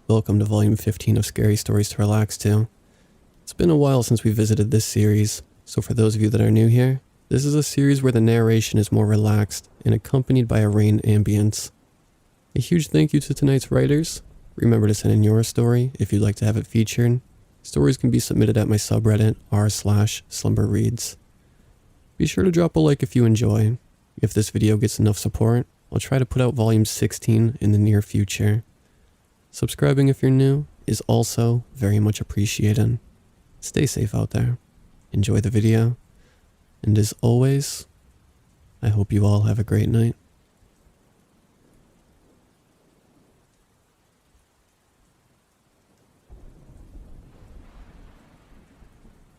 Welcome to Volume 15 of Scary Stories to Relax To. It's been a while since we visited this series, so for those of you that are new here, this is a series where the narration is more relaxed and accompanied by a rain ambience. A huge thank you to tonight's writers. Remember to send in your story if you'd like to have it featured. Stories can be submitted at my subreddit r/slumberreads. Be sure to drop a like if you enjoy. If this video gets enough support, I'll try to put out Volume 16 in the near future. Subscribing if you're new is also very much appreciated. Stay safe out there. Enjoy the video. And as always, I hope you all have a great night.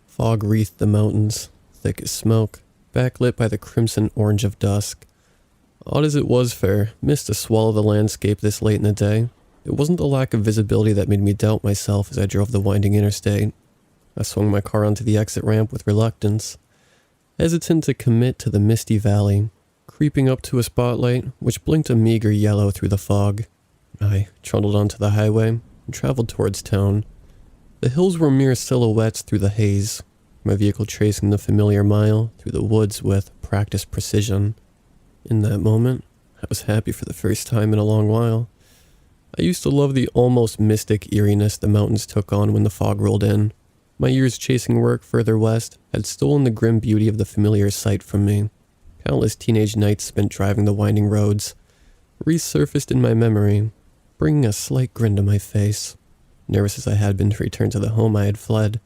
Fog wreathed the mountains, thick as smoke, backlit by the crimson orange of dusk. Odd as it was for mist to swallow the landscape this late in the day, it wasn't the lack of visibility that made me doubt myself as I drove the winding interstate. I swung my car onto the exit ramp with reluctance, hesitant to commit to the misty valley, creeping up to a spotlight which blinked a meager yellow through the fog. I trundled onto the highway and traveled towards town. The hills were mere silhouettes through the haze, my vehicle tracing the familiar mile through the woods with practiced precision. In that moment, I was happy for the first time in a long while. I used to love the almost mystic eeriness the mountains took on when the fog rolled in. My years chasing work further west had stolen the grim beauty of the familiar sight from me. Countless teenage nights spent driving the winding roads resurfaced in my memory, bringing a slight grin to my face. Nervous as I had been to return to the home I had fled,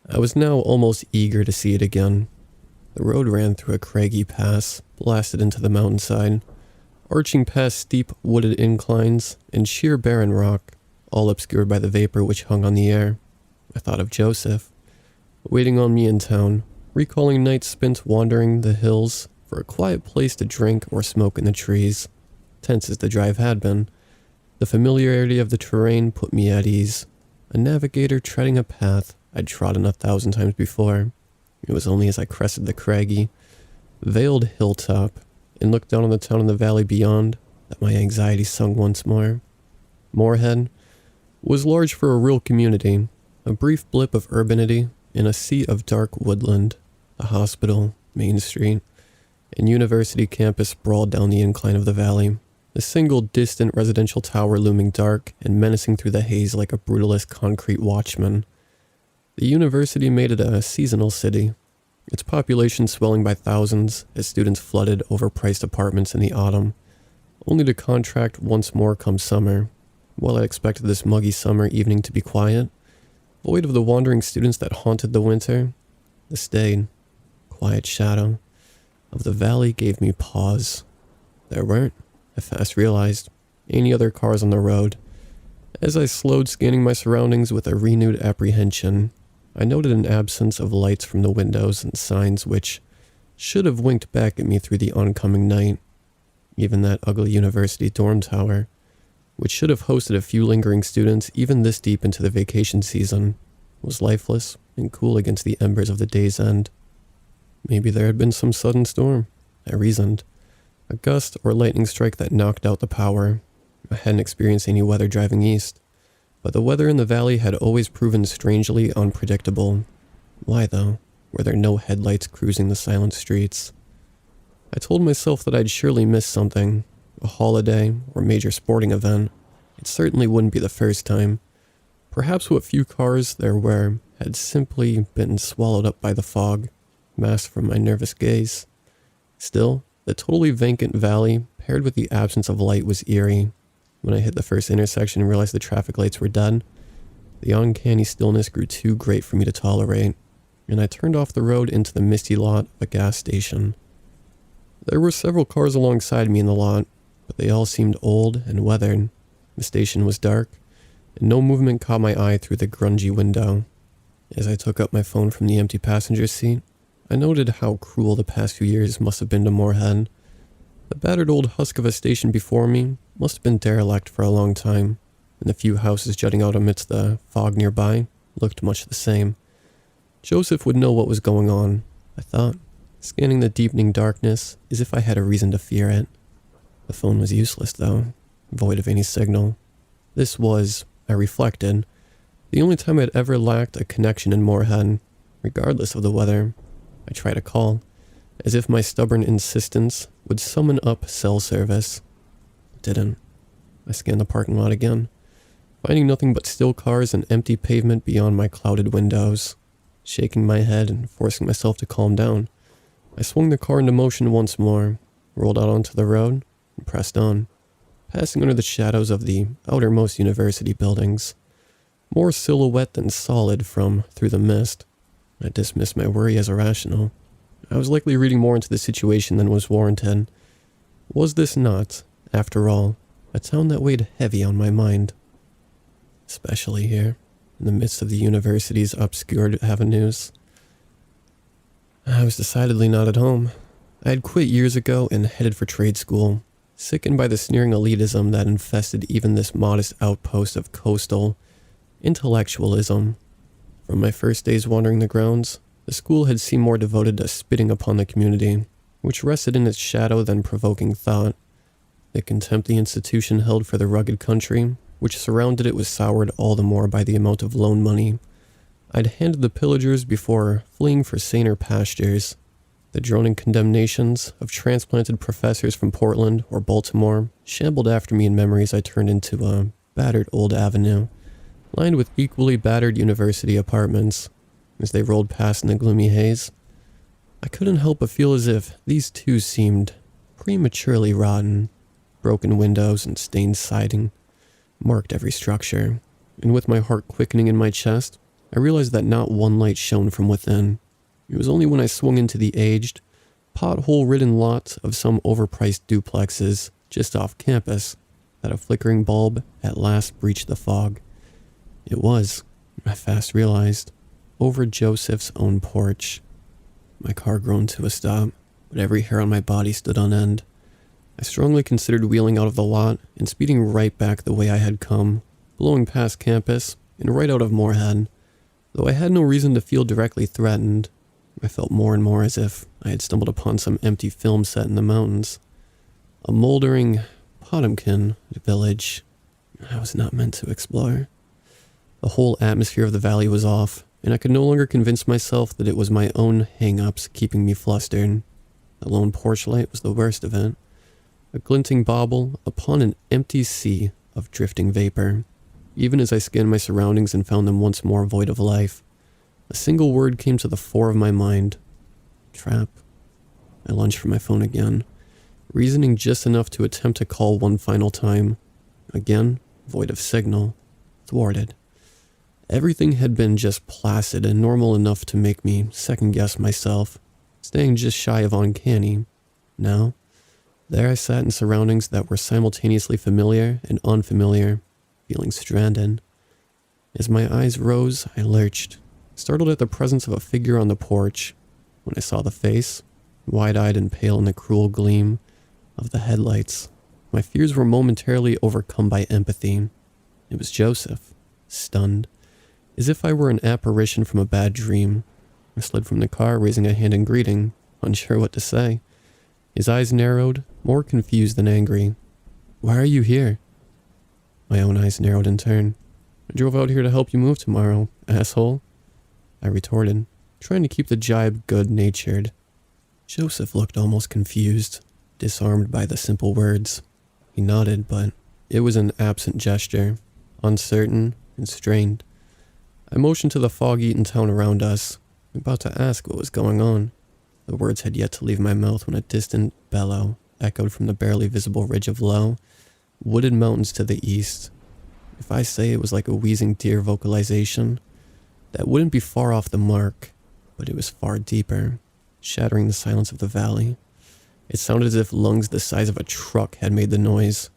I was now almost eager to see it again. The road ran through a craggy pass, blasted into the mountainside, arching past steep wooded inclines and sheer barren rock, all obscured by the vapor which hung on the air. I thought of Joseph, waiting on me in town, recalling nights spent wandering the hills for a quiet place to drink or smoke in the trees. Tense as the drive had been, the familiarity of the terrain put me at ease, a navigator treading a path I'd trodden 1,000 times before. It was only as I crested the craggy, veiled hilltop and looked down on the town in the valley beyond that my anxiety sunk once more. Morehead was large for a rural community, a brief blip of urbanity in a sea of dark woodland. A hospital, Main Street, and university campus sprawled down the incline of the valley, a single distant residential tower looming dark and menacing through the haze like a brutalist concrete watchman. The university made it a seasonal city, its population swelling by thousands as students flooded overpriced apartments in the autumn, only to contract once more come summer. While I expected this muggy summer evening to be quiet, void of the wandering students that haunted the winter, the staid, quiet shadow of the valley gave me pause. There weren't, I fast realized, any other cars on the road. As I slowed scanning my surroundings with a renewed apprehension, I noted an absence of lights from the windows and signs which should have winked back at me through the oncoming night. Even that ugly university dorm tower, which should have hosted a few lingering students even this deep into the vacation season, was lifeless and cool against the embers of the day's end. Maybe there had been some sudden storm, I reasoned. A gust or lightning strike that knocked out the power. I hadn't experienced any weather driving east, but the weather in the valley had always proven strangely unpredictable. Why, though, were there no headlights cruising the silent streets? I told myself that I'd surely miss something, a holiday or major sporting event. It certainly wouldn't be the first time. Perhaps what few cars there were had simply been swallowed up by the fog, masked from my nervous gaze. Still, the totally vacant valley, paired with the absence of light, was eerie. When I hit the first intersection and realized the traffic lights were dead, the uncanny stillness grew too great for me to tolerate, and I turned off the road into the misty lot of a gas station. There were several cars alongside me in the lot, but they all seemed old and weathered. The station was dark, and no movement caught my eye through the grungy window. As I took up my phone from the empty passenger seat, I noted how cruel the past few years must have been to Morehead. The battered old husk of a station before me must have been derelict for a long time, and the few houses jutting out amidst the fog nearby looked much the same. Joseph would know what was going on, I thought, scanning the deepening darkness as if I had a reason to fear it. The phone was useless, though, void of any signal. This was I reflected. The only time I'd ever lacked a connection in Morehead, regardless of the weather. I tried to call, as if my stubborn insistence would summon up cell service. It didn't. I scanned the parking lot again, finding nothing but still cars and empty pavement beyond my clouded windows. Shaking my head and forcing myself to calm down, I swung the car into motion once more, rolled out onto the road, and pressed on, passing under the shadows of the outermost university buildings. More silhouette than solid from through the mist. I dismissed my worry as irrational. I was likely reading more into the situation than was warranted. Was this not, after all, a town that weighed heavy on my mind? Especially here, in the midst of the university's obscured avenues. I was decidedly not at home. I had quit years ago and headed for trade school, sickened by the sneering elitism that infested even this modest outpost of coastal intellectualism. From my first days wandering the grounds, the school had seemed more devoted to spitting upon the community, which rested in its shadow than provoking thought. The contempt the institution held for the rugged country, which surrounded it, was soured all the more by the amount of loan money I'd handed the pillagers before fleeing for saner pastures. The droning condemnations of transplanted professors from Portland or Baltimore shambled after me in memories I turned into a battered old avenue, lined with equally battered university apartments. As they rolled past in the gloomy haze, I couldn't help but feel as if these too seemed prematurely rotten. Broken windows and stained siding marked every structure, and with my heart quickening in my chest, I realized that not one light shone from within. It was only when I swung into the aged, pothole-ridden lot of some overpriced duplexes just off campus that a flickering bulb at last breached the fog. It was, I fast realized, over Joseph's own porch. My car groaned to a stop, but every hair on my body stood on end. I strongly considered wheeling out of the lot and speeding right back the way I had come, blowing past campus and right out of Morehead. Though I had no reason to feel directly threatened, I felt more and more as if I had stumbled upon some empty film set in the mountains. A moldering Potemkin village I was not meant to explore. The whole atmosphere of the valley was off, and I could no longer convince myself that it was my own hang-ups keeping me flustered. The lone porch light was the worst of it. A glinting bauble upon an empty sea of drifting vapor. Even as I scanned my surroundings and found them once more void of life, a single word came to the fore of my mind. Trap. I lunged for my phone again, reasoning just enough to attempt to call one final time. Again, void of signal. Thwarted. Everything had been just placid and normal enough to make me second-guess myself, staying just shy of uncanny. Now, there I sat in surroundings that were simultaneously familiar and unfamiliar, feeling stranded. As my eyes rose, I lurched, startled at the presence of a figure on the porch. When I saw the face, wide-eyed and pale in the cruel gleam of the headlights, my fears were momentarily overcome by empathy. It was Joseph, stunned, as if I were an apparition from a bad dream. I slid from the car, raising a hand in greeting, unsure what to say. His eyes narrowed, more confused than angry. "Why are you here?" My own eyes narrowed in turn. "I drove out here to help you move tomorrow, asshole," I retorted, trying to keep the jibe good-natured. Joseph looked almost confused, disarmed by the simple words. He nodded, but it was an absent gesture, uncertain and strained. I motioned to the fog-eaten town around us, about to ask what was going on. The words had yet to leave my mouth when a distant bellow echoed from the barely visible ridge of low, wooded mountains to the east. If I say it was like a wheezing deer vocalization, that wouldn't be far off the mark, but it was far deeper, shattering the silence of the valley. It sounded as if lungs the size of a truck had made the noise,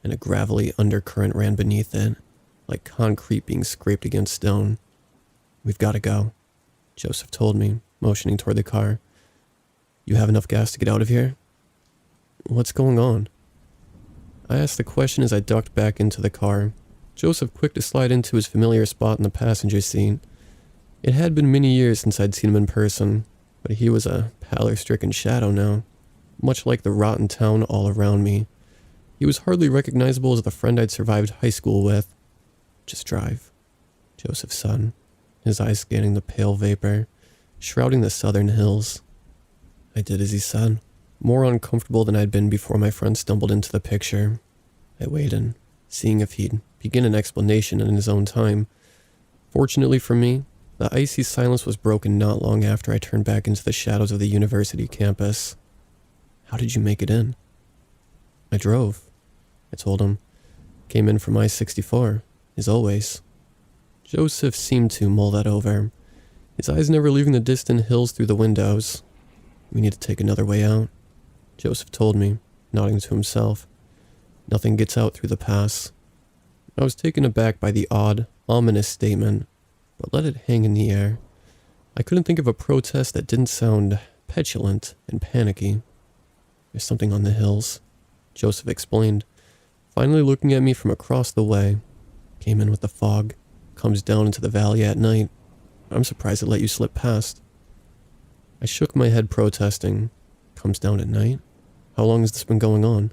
and a gravelly undercurrent ran beneath it, like concrete being scraped against stone. "We've got to go," Joseph told me, motioning toward the car. "You have enough gas to get out of here?" "What's going on?" I asked the question as I ducked back into the car, Joseph quick to slide into his familiar spot in the passenger seat. It had been many years since I'd seen him in person, but he was a pallor-stricken shadow now, much like the rotten town all around me. He was hardly recognizable as the friend I'd survived high school with. Just drive. Joseph said, his eyes scanning the pale vapor, shrouding the southern hills. I did as he said, more uncomfortable than I'd been before my friend stumbled into the picture. I waited, seeing if he'd begin an explanation in his own time. Fortunately for me, the icy silence was broken not long after I turned back into the shadows of the university campus. How did you make it in? I drove, I told him. Came in from I-64, as always. Joseph seemed to mull that over, his eyes never leaving the distant hills through the windows. We need to take another way out, Joseph told me, nodding to himself. Nothing gets out through the pass. I was taken aback by the odd, ominous statement, but let it hang in the air. I couldn't think of a protest that didn't sound petulant and panicky. There's something on the hills, Joseph explained, finally looking at me from across the way. Came in with the fog, comes down into the valley at night. I'm surprised it let you slip past. I shook my head protesting. Comes down at night? How long has this been going on?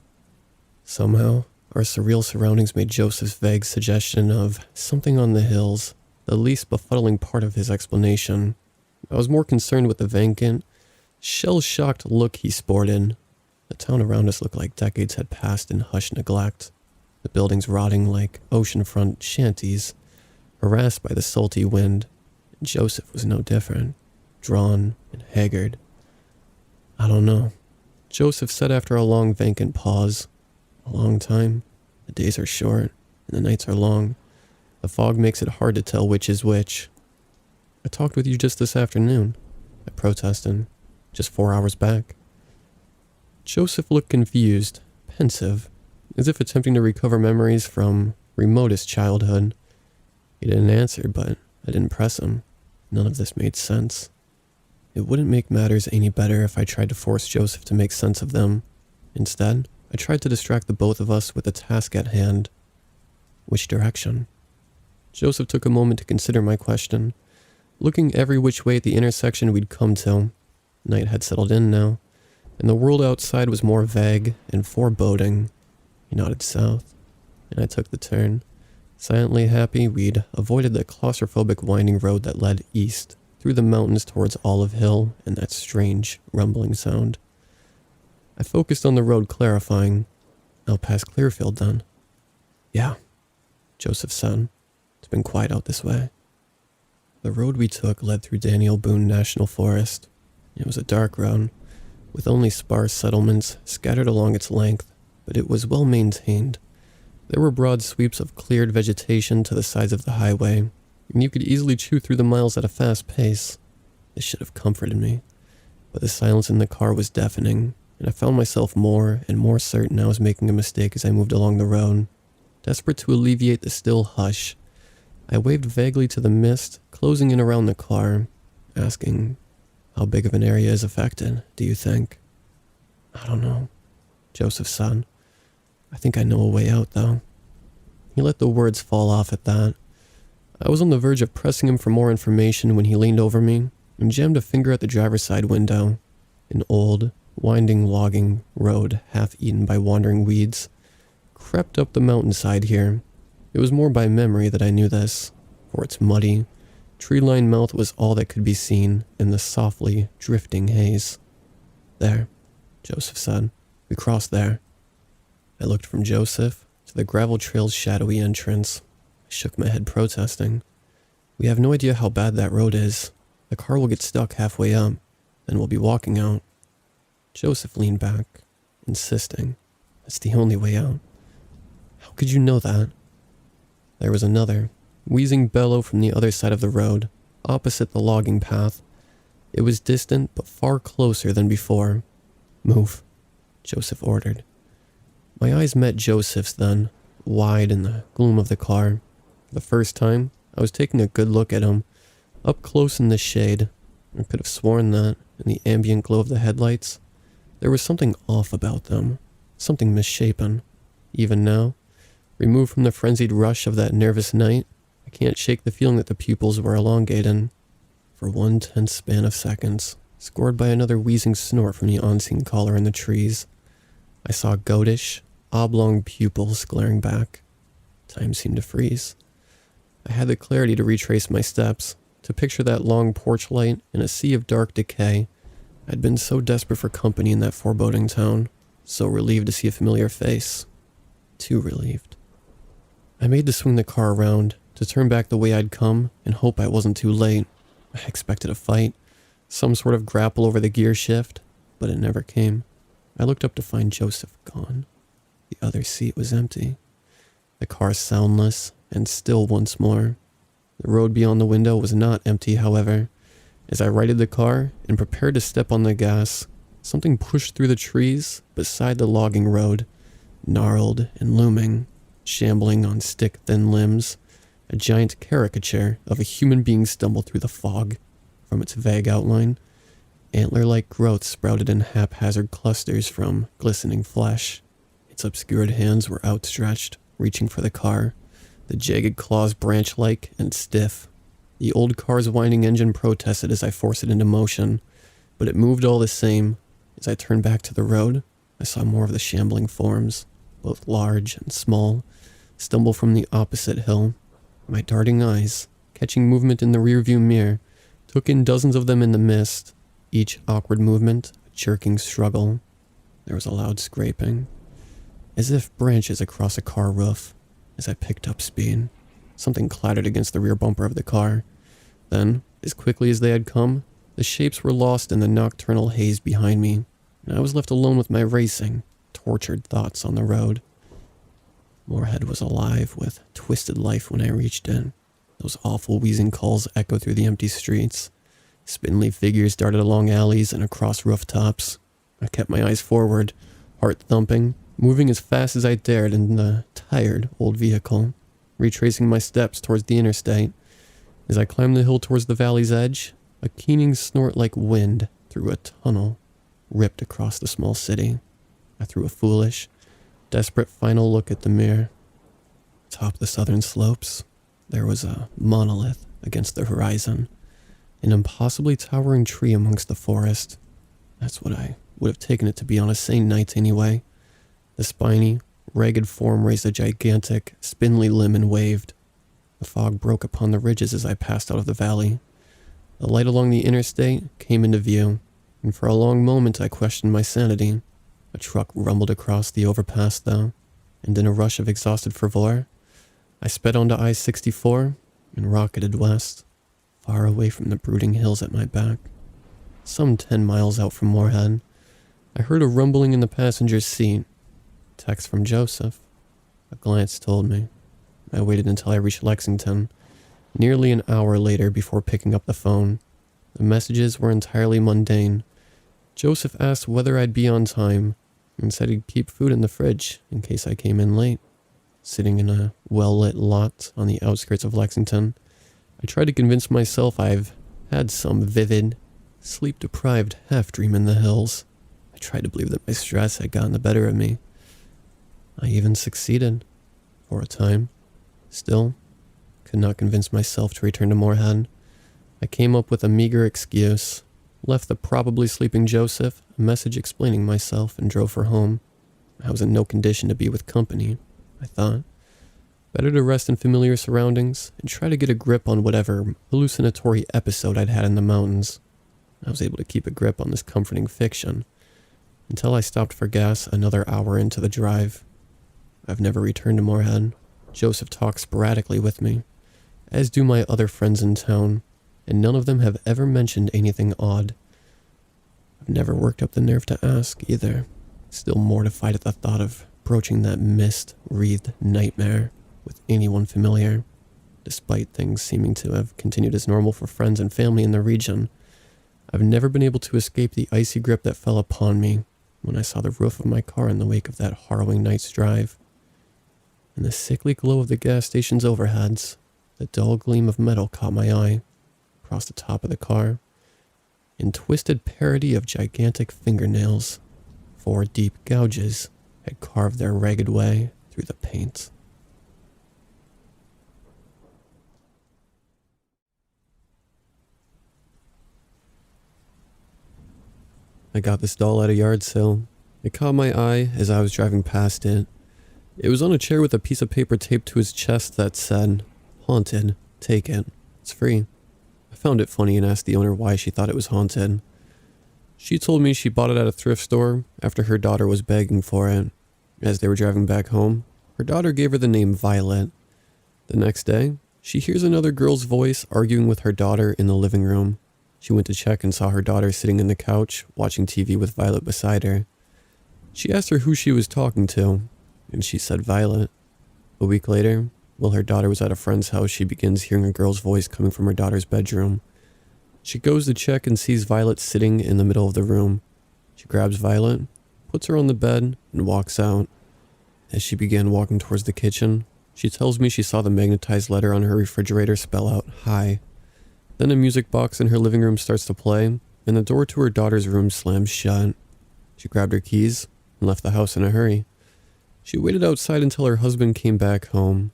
Somehow, our surreal surroundings made Joseph's vague suggestion of something on the hills the least befuddling part of his explanation. I was more concerned with the vacant, shell-shocked look he sported. The town around us looked like decades had passed in hushed neglect, the buildings rotting like oceanfront shanties, harassed by the salty wind. Joseph was no different, drawn and haggard. I don't know, Joseph said after a long vacant pause. A long time. The days are short, and the nights are long. The fog makes it hard to tell which is which. I talked with you just this afternoon, I protested, just 4 hours back. Joseph looked confused, pensive, as if attempting to recover memories from remotest childhood. He didn't answer, but I didn't press him. None of this made sense. It wouldn't make matters any better if I tried to force Joseph to make sense of them. Instead, I tried to distract the both of us with the task at hand. Which direction? Joseph took a moment to consider my question, looking every which way at the intersection we'd come to. Night had settled in now, and the world outside was more vague and foreboding. He nodded south, and I took the turn, silently happy we'd avoided the claustrophobic winding road that led east through the mountains towards Olive Hill and that strange, rumbling sound. I focused on the road, clarifying. Out past Clearfield, then. Yeah, Joseph said. It's been quiet out this way. The road we took led through Daniel Boone National Forest. It was a dark road, with only sparse settlements scattered along its length, but it was well maintained. There were broad sweeps of cleared vegetation to the sides of the highway, and you could easily chew through the miles at a fast pace. This should have comforted me, but the silence in the car was deafening, and I found myself more and more certain I was making a mistake as I moved along the road. Desperate to alleviate the still hush, I waved vaguely to the mist closing in around the car, asking, how big of an area is affected, do you think? I don't know, Joseph said. I think I know a way out, though. He let the words fall off at that. I was on the verge of pressing him for more information when he leaned over me and jammed a finger at the driver's side window. An old, winding logging road, half eaten by wandering weeds, crept up the mountainside here. It was more by memory that I knew this, for its muddy, tree-lined mouth was all that could be seen in the softly drifting haze. There, Joseph said. We crossed there. I looked from Joseph to the gravel trail's shadowy entrance. I shook my head protesting. We have no idea how bad that road is. The car will get stuck halfway up, then we'll be walking out. Joseph leaned back, insisting. That's the only way out. How could you know that? There was another, wheezing bellow from the other side of the road, opposite the logging path. It was distant, but far closer than before. Move, Joseph ordered. My eyes met Joseph's then, wide in the gloom of the car. For the first time, I was taking a good look at him, up close in the shade. I could have sworn that, in the ambient glow of the headlights, there was something off about them, something misshapen. Even now, removed from the frenzied rush of that nervous night, I can't shake the feeling that the pupils were elongated. For one tense span of seconds, scored by another wheezing snort from the unseen caller in the trees, I saw goatish, oblong pupils glaring back. Time seemed to freeze. I had the clarity to retrace my steps, to picture that long porch light in a sea of dark decay. I'd been so desperate for company in that foreboding town, so relieved to see a familiar face. Too relieved. I made to swing the car around, to turn back the way I'd come and hope I wasn't too late. I expected a fight, some sort of grapple over the gear shift, but it never came. I looked up to find Joseph gone. The other seat was empty. The car soundless and still once more. The road beyond the window was not empty, however. As I righted the car and prepared to step on the gas, something pushed through the trees beside the logging road, gnarled and looming, shambling on stick-thin limbs. A giant caricature of a human being stumbled through the fog. From its vague outline, antler-like growth sprouted in haphazard clusters from glistening flesh. Its obscured hands were outstretched, reaching for the car, the jagged claws branch-like and stiff. The old car's whining engine protested as I forced it into motion, but it moved all the same. As I turned back to the road, I saw more of the shambling forms, both large and small, stumble from the opposite hill. My darting eyes, catching movement in the rearview mirror, took in dozens of them in the mist, each awkward movement a jerking struggle. There was a loud scraping, as if branches across a car roof. As I picked up speed, something clattered against the rear bumper of the car. Then, as quickly as they had come, the shapes were lost in the nocturnal haze behind me, and I was left alone with my racing, tortured thoughts on the road. Morehead was alive with twisted life when I reached it. Those awful wheezing calls echoed through the empty streets. Spindly figures darted along alleys and across rooftops. I kept my eyes forward, heart thumping, moving as fast as I dared in the tired old vehicle, retracing my steps towards the interstate. As I climbed the hill towards the valley's edge, a keening snort like wind through a tunnel ripped across the small city. I threw a foolish, desperate final look at the mirror. Atop the southern slopes, there was a monolith against the horizon, an impossibly towering tree amongst the forest. That's what I would have taken it to be on a sane night anyway. The spiny, ragged form raised a gigantic, spindly limb and waved. The fog broke upon the ridges as I passed out of the valley. The light along the interstate came into view, and for a long moment I questioned my sanity. A truck rumbled across the overpass, though, and in a rush of exhausted fervor, I sped onto I-64 and rocketed west, far away from the brooding hills at my back. Some 10 miles out from Morehead, I heard a rumbling in the passenger's seat. Text from Joseph. A glance told me. I waited until I reached Lexington, nearly an hour later before picking up the phone. The messages were entirely mundane. Joseph asked whether I'd be on time, and said he'd keep food in the fridge in case I came in late. Sitting in a well-lit lot on the outskirts of Lexington, I tried to convince myself I've had some vivid, sleep-deprived half-dream in the hills. I tried to believe that my stress had gotten the better of me. I even succeeded, for a time. Still, could not convince myself to return to Morehead. I came up with a meager excuse, left the probably sleeping Joseph a message explaining myself, and drove for home. I was in no condition to be with company, I thought. Better to rest in familiar surroundings and try to get a grip on whatever hallucinatory episode I'd had in the mountains. I was able to keep a grip on this comforting fiction until I stopped for gas another hour into the drive. I've never returned to Morehead. Joseph talks sporadically with me, as do my other friends in town, and none of them have ever mentioned anything odd. I've never worked up the nerve to ask, either, still mortified at the thought of broaching that mist-wreathed nightmare with anyone familiar. Despite things seeming to have continued as normal for friends and family in the region, I've never been able to escape the icy grip that fell upon me when I saw the roof of my car in the wake of that harrowing night's drive. In the sickly glow of the gas station's overheads, the dull gleam of metal caught my eye, across the top of the car, in twisted parody of gigantic fingernails. 4 deep gouges had carved their ragged way through the paint. I got this doll at a yard sale. It caught my eye as I was driving past it. It was on a chair with a piece of paper taped to his chest that said, Haunted. Take it. It's free. I found it funny and asked the owner why she thought it was haunted. She told me she bought it at a thrift store after her daughter was begging for it. As they were driving back home, her daughter gave her the name Violet. The next day, she hears another girl's voice arguing with her daughter in the living room. She went to check and saw her daughter sitting in the couch, watching TV with Violet beside her. She asked her who she was talking to, and she said Violet. A week later, while her daughter was at a friend's house, she begins hearing a girl's voice coming from her daughter's bedroom. She goes to check and sees Violet sitting in the middle of the room. She grabs Violet, puts her on the bed, and walks out. As she began walking towards the kitchen, she tells me she saw the magnetized letter on her refrigerator spell out "Hi." Then a music box in her living room starts to play, and the door to her daughter's room slams shut. She grabbed her keys and left the house in a hurry. She waited outside until her husband came back home.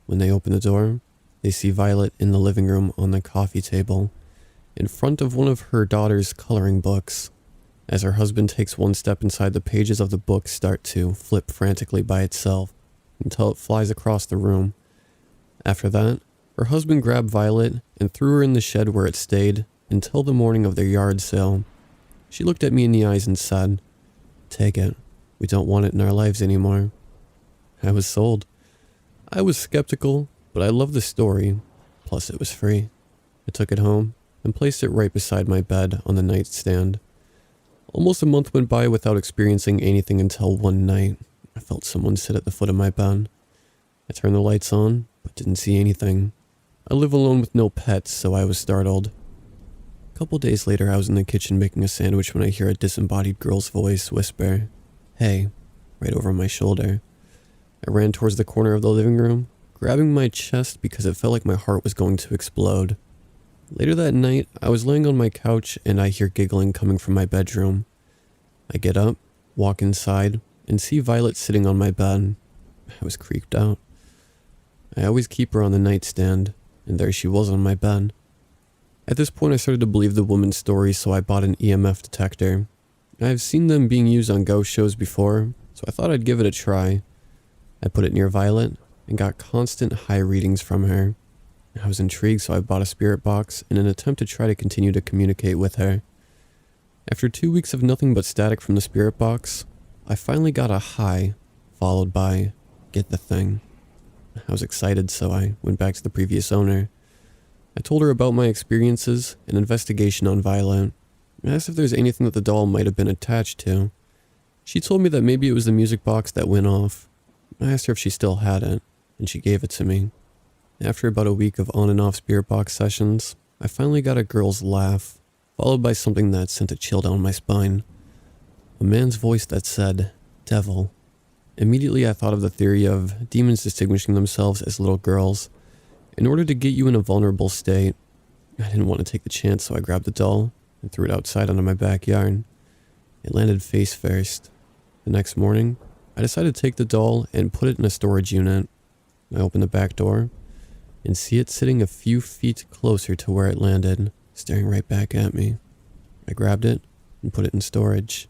When they open the door, they see Violet in the living room on the coffee table, in front of one of her daughter's coloring books. As her husband takes one step inside, the pages of the book start to flip frantically by itself until it flies across the room. After that, her husband grabbed Violet and threw her in the shed where it stayed until the morning of their yard sale. She looked at me in the eyes and said, "Take it. We don't want it in our lives anymore." I was sold. I was skeptical, but I loved the story. Plus it was free. I took it home and placed it right beside my bed on the nightstand. Almost a month went by without experiencing anything until one night I felt someone sit at the foot of my bed. I turned the lights on, but didn't see anything. I live alone with no pets, so I was startled. A couple days later, I was in the kitchen making a sandwich when I hear a disembodied girl's voice whisper, "Hey," right over my shoulder. I ran towards the corner of the living room, grabbing my chest because it felt like my heart was going to explode. Later that night, I was laying on my couch and I hear giggling coming from my bedroom. I get up, walk inside, and see Violet sitting on my bed. I was creeped out. I always keep her on the nightstand, and there she was on my bed. At this point, I started to believe the woman's story, so I bought an EMF detector. I've seen them being used on ghost shows before, so I thought I'd give it a try. I put it near Violet and got constant high readings from her. I was intrigued, so I bought a spirit box in an attempt to try to continue to communicate with her. After 2 weeks of nothing but static from the spirit box, I finally got a high, followed by, "Get the thing." I was excited, so I went back to the previous owner. I told her about my experiences and investigation on Violet. I asked if there's anything that the doll might have been attached to. She told me that maybe it was the music box that went off. I asked her if she still had it, and she gave it to me. After about a week of on and off spirit box sessions, I finally got a girl's laugh, followed by something that sent a chill down my spine. A man's voice that said, "Devil." Immediately I thought of the theory of demons distinguishing themselves as little girls in order to get you in a vulnerable state. I didn't want to take the chance, so I grabbed the doll and threw it outside onto my backyard. It landed face first. The next morning, I decided to take the doll and put it in a storage unit. I opened the back door and see it sitting a few feet closer to where it landed, staring right back at me. I grabbed it and put it in storage.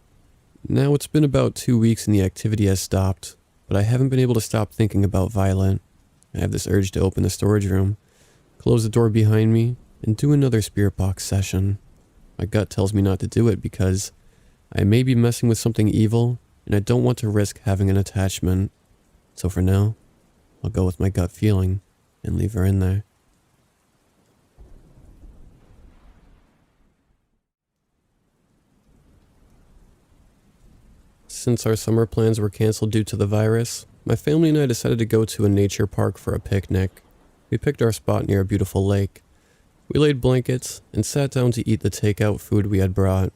Now it's been about 2 weeks and the activity has stopped, but I haven't been able to stop thinking about Violet. I have this urge to open the storage room, close the door behind me, and do another spirit box session. My gut tells me not to do it because I may be messing with something evil and I don't want to risk having an attachment. So for now, I'll go with my gut feeling and leave her in there. Since our summer plans were canceled due to the virus, my family and I decided to go to a nature park for a picnic. We picked our spot near a beautiful lake. We laid blankets and sat down to eat the takeout food we had brought.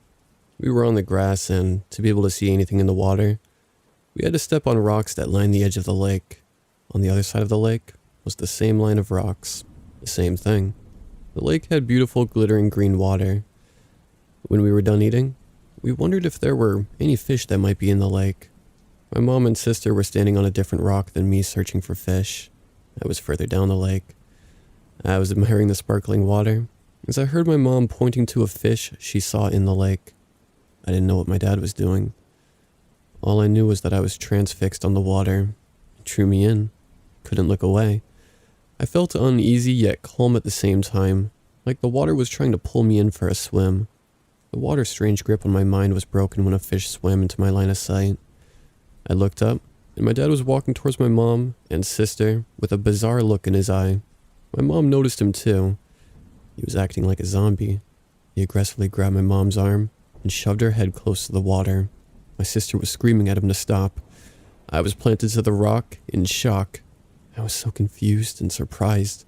We were on the grass, and to be able to see anything in the water, we had to step on rocks that lined the edge of the lake. On the other side of the lake was the same line of rocks. The same thing. The lake had beautiful glittering green water. When we were done eating, we wondered if there were any fish that might be in the lake. My mom and sister were standing on a different rock than me, searching for fish. I was further down the lake. I was admiring the sparkling water as I heard my mom pointing to a fish she saw in the lake. I didn't know what my dad was doing. All I knew was that I was transfixed on the water. It drew me in. Couldn't look away. I felt uneasy yet calm at the same time, like the water was trying to pull me in for a swim. The water's strange grip on my mind was broken when a fish swam into my line of sight. I looked up, and my dad was walking towards my mom and sister with a bizarre look in his eye. My mom noticed him too. He was acting like a zombie. He aggressively grabbed my mom's arm and shoved her head close to the water. My sister was screaming at him to stop. I was planted to the rock in shock. I was so confused and surprised.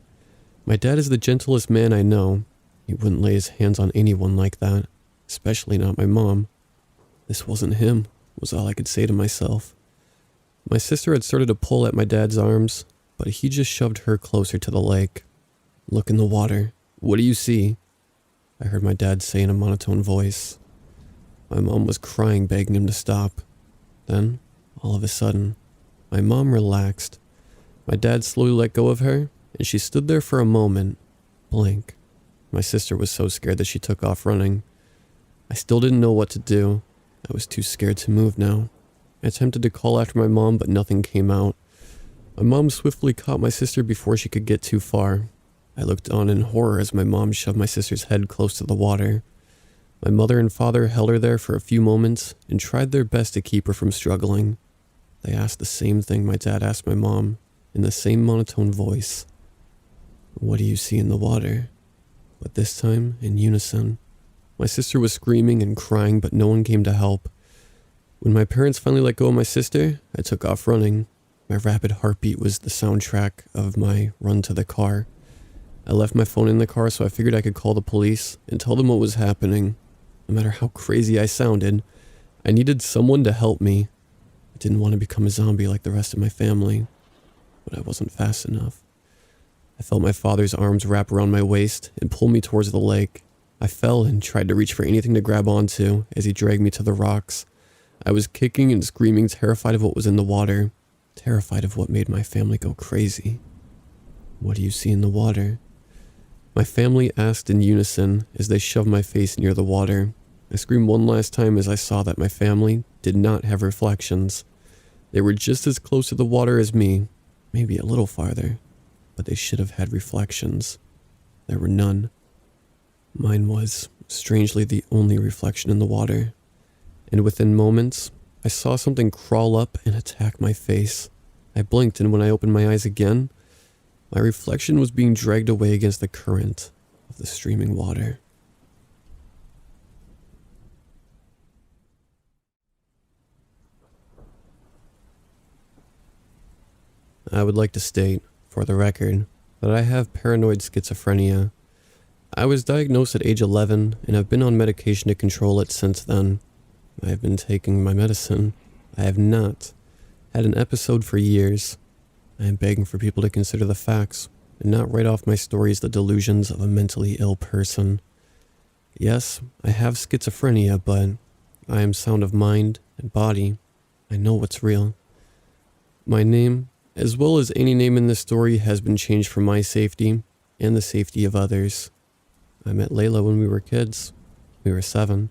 My dad is the gentlest man I know. He wouldn't lay his hands on anyone like that, especially not my mom. This wasn't him, was all I could say to myself. My sister had started to pull at my dad's arms, but he just shoved her closer to the lake. "Look in the water. What do you see?" I heard my dad say in a monotone voice. My mom was crying, begging him to stop. Then, all of a sudden, my mom relaxed. My dad slowly let go of her, and she stood there for a moment, blank. My sister was so scared that she took off running. I still didn't know what to do. I was too scared to move now. I attempted to call after my mom, but nothing came out. My mom swiftly caught my sister before she could get too far. I looked on in horror as my mom shoved my sister's head close to the water. My mother and father held her there for a few moments and tried their best to keep her from struggling. They asked the same thing my dad asked my mom, in the same monotone voice. "What do you see in the water?" But this time, in unison. My sister was screaming and crying, but no one came to help. When my parents finally let go of my sister, I took off running. My rapid heartbeat was the soundtrack of my run to the car. I left my phone in the car, so I figured I could call the police and tell them what was happening. No matter how crazy I sounded, I needed someone to help me. I didn't want to become a zombie like the rest of my family, but I wasn't fast enough. I felt my father's arms wrap around my waist and pull me towards the lake. I fell and tried to reach for anything to grab onto as he dragged me to the rocks. I was kicking and screaming, terrified of what was in the water, terrified of what made my family go crazy. "What do you see in the water?" My family asked in unison as they shoved my face near the water. I screamed one last time as I saw that my family did not have reflections. They were just as close to the water as me, maybe a little farther, but they should have had reflections. There were none. Mine was, strangely, the only reflection in the water. And within moments, I saw something crawl up and attack my face. I blinked, and when I opened my eyes again, my reflection was being dragged away against the current of the streaming water. I would like to state, for the record, that I have paranoid schizophrenia. I was diagnosed at age 11 and have been on medication to control it since then. I have been taking my medicine. I have not had an episode for years. I am begging for people to consider the facts and not write off my stories the delusions of a mentally ill person. Yes, I have schizophrenia, but I am sound of mind and body. I know what's real. My name, as well as any name in this story, has been changed for my safety and the safety of others. I met Layla when we were kids. We were 7.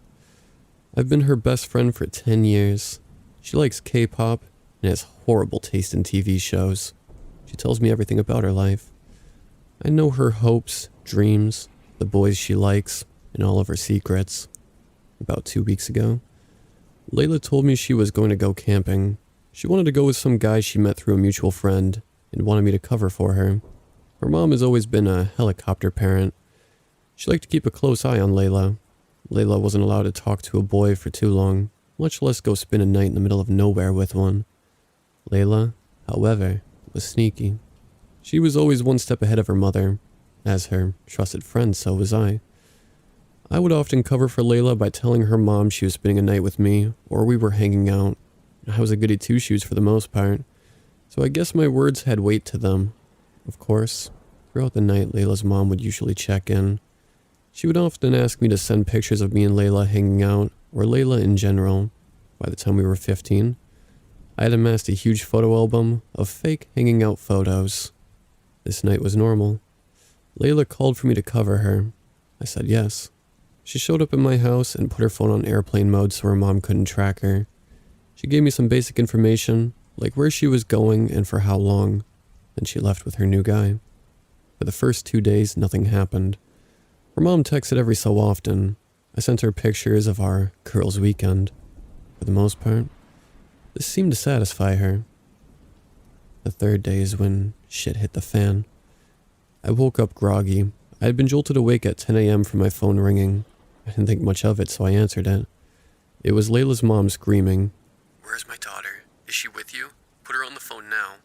I've been her best friend for 10 years. She likes K-pop and has horrible taste in TV shows. She tells me everything about her life. I know her hopes, dreams, the boys she likes, and all of her secrets. About 2 weeks ago, Layla told me she was going to go camping. She wanted to go with some guy she met through a mutual friend and wanted me to cover for her. Her mom has always been a helicopter parent. She liked to keep a close eye on Layla. Layla wasn't allowed to talk to a boy for too long, much less go spend a night in the middle of nowhere with one. Layla, however, was sneaky. She was always one step ahead of her mother. As her trusted friend, so was I. I would often cover for Layla by telling her mom she was spending a night with me, or we were hanging out. I was a goody two-shoes for the most part, so I guess my words had weight to them. Of course, throughout the night, Layla's mom would usually check in. She would often ask me to send pictures of me and Layla hanging out, or Layla in general. By the time we were 15, I had amassed a huge photo album of fake hanging out photos. This night was normal. Layla called for me to cover her. I said yes. She showed up at my house and put her phone on airplane mode so her mom couldn't track her. She gave me some basic information, like where she was going and for how long, then she left with her new guy. For the first 2 days, nothing happened. Her mom texted every so often. I sent her pictures of our girls' weekend. For the most part, this seemed to satisfy her. The third day is when shit hit the fan. I woke up groggy. I had been jolted awake at 10 a.m. from my phone ringing. I didn't think much of it, so I answered it. It was Layla's mom screaming. "Where's my daughter? Is she with you? Put her on the phone now."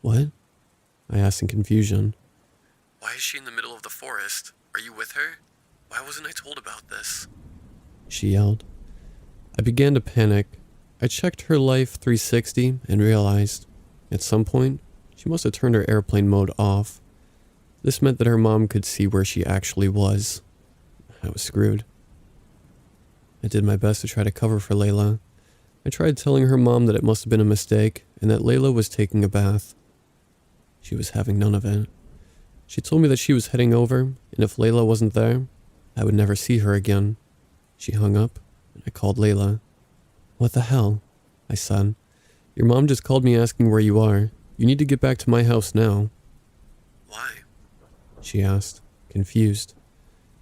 "What?" I asked in confusion. "Why is she in the middle of the forest? Are you with her? Why wasn't I told about this?" she yelled. I began to panic. I checked her Life 360 and realized, at some point, she must have turned her airplane mode off. This meant that her mom could see where she actually was. I was screwed. I did my best to try to cover for Layla. I tried telling her mom that it must have been a mistake and that Layla was taking a bath. She was having none of it. She told me that she was heading over, and if Layla wasn't there, I would never see her again. She hung up, and I called Layla. "What the hell?" I said. "Your mom just called me asking where you are. You need to get back to my house now." "Why?" she asked, confused.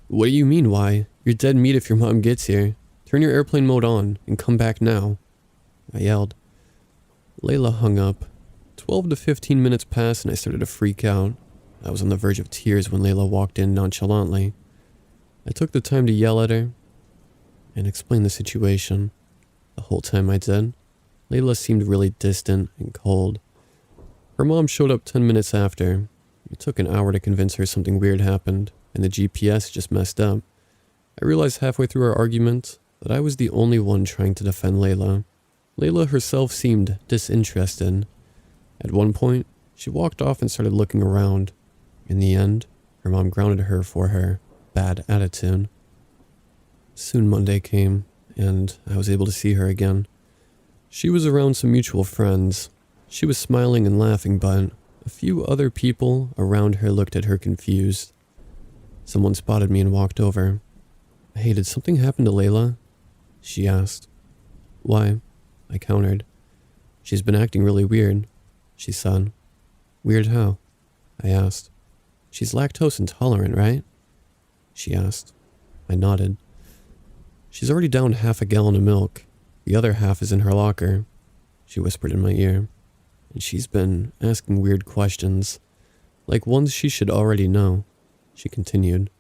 "What do you mean, why? You're dead meat if your mom gets here. Turn your airplane mode on, and come back now," I yelled. Layla hung up. 12 to 15 minutes passed, and I started to freak out. I was on the verge of tears when Layla walked in nonchalantly. I took the time to yell at her and explain the situation. The whole time I did, Layla seemed really distant and cold. Her mom showed up 10 minutes after. It took an hour to convince her something weird happened, and the GPS just messed up. I realized halfway through our argument that I was the only one trying to defend Layla. Layla herself seemed disinterested. At one point, she walked off and started looking around. In the end, her mom grounded her for her bad attitude. Soon Monday came, and I was able to see her again. She was around some mutual friends. She was smiling and laughing, but a few other people around her looked at her confused. Someone spotted me and walked over. "Hey, did something happen to Layla?" she asked. "Why?" I countered. "She's been acting really weird," she said. "Weird how?" I asked. "She's lactose intolerant, right?" she asked. I nodded. "She's already downed half a gallon of milk. The other half is in her locker," she whispered in my ear. "And she's been asking weird questions, like ones she should already know," she continued.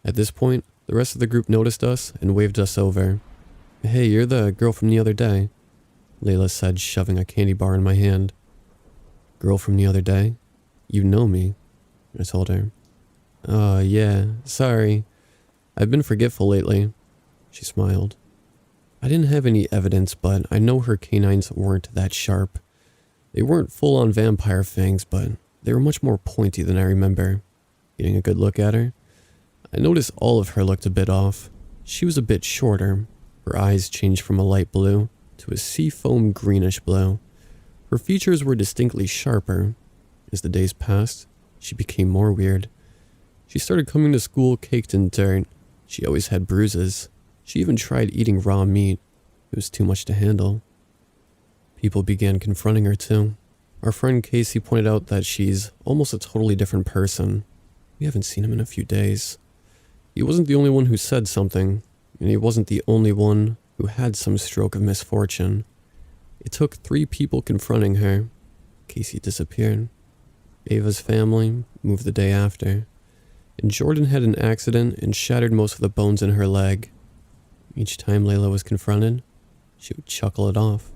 At this point, the rest of the group noticed us and waved us over. "Hey, you're the girl from the other day," Layla said, shoving a candy bar in my hand. "Girl from the other day? You know me," I told her. "Oh, yeah, sorry. I've been forgetful lately," she smiled. I didn't have any evidence, but I know her canines weren't that sharp. They weren't full-on vampire fangs, but they were much more pointy than I remember. Getting a good look at her, I noticed all of her looked a bit off. She was a bit shorter. Her eyes changed from a light blue to a seafoam greenish blue. Her features were distinctly sharper. As the days passed, she became more weird. She started coming to school caked in dirt. She always had bruises. She even tried eating raw meat. It was too much to handle. People began confronting her too. Our friend Casey pointed out that she's almost a totally different person. We haven't seen him in a few days. He wasn't the only one who said something, and he wasn't the only one who had some stroke of misfortune. It took 3 people confronting her. Casey disappeared. Ava's family moved the day after. And Jordan had an accident and shattered most of the bones in her leg. Each time Layla was confronted, she would chuckle it off.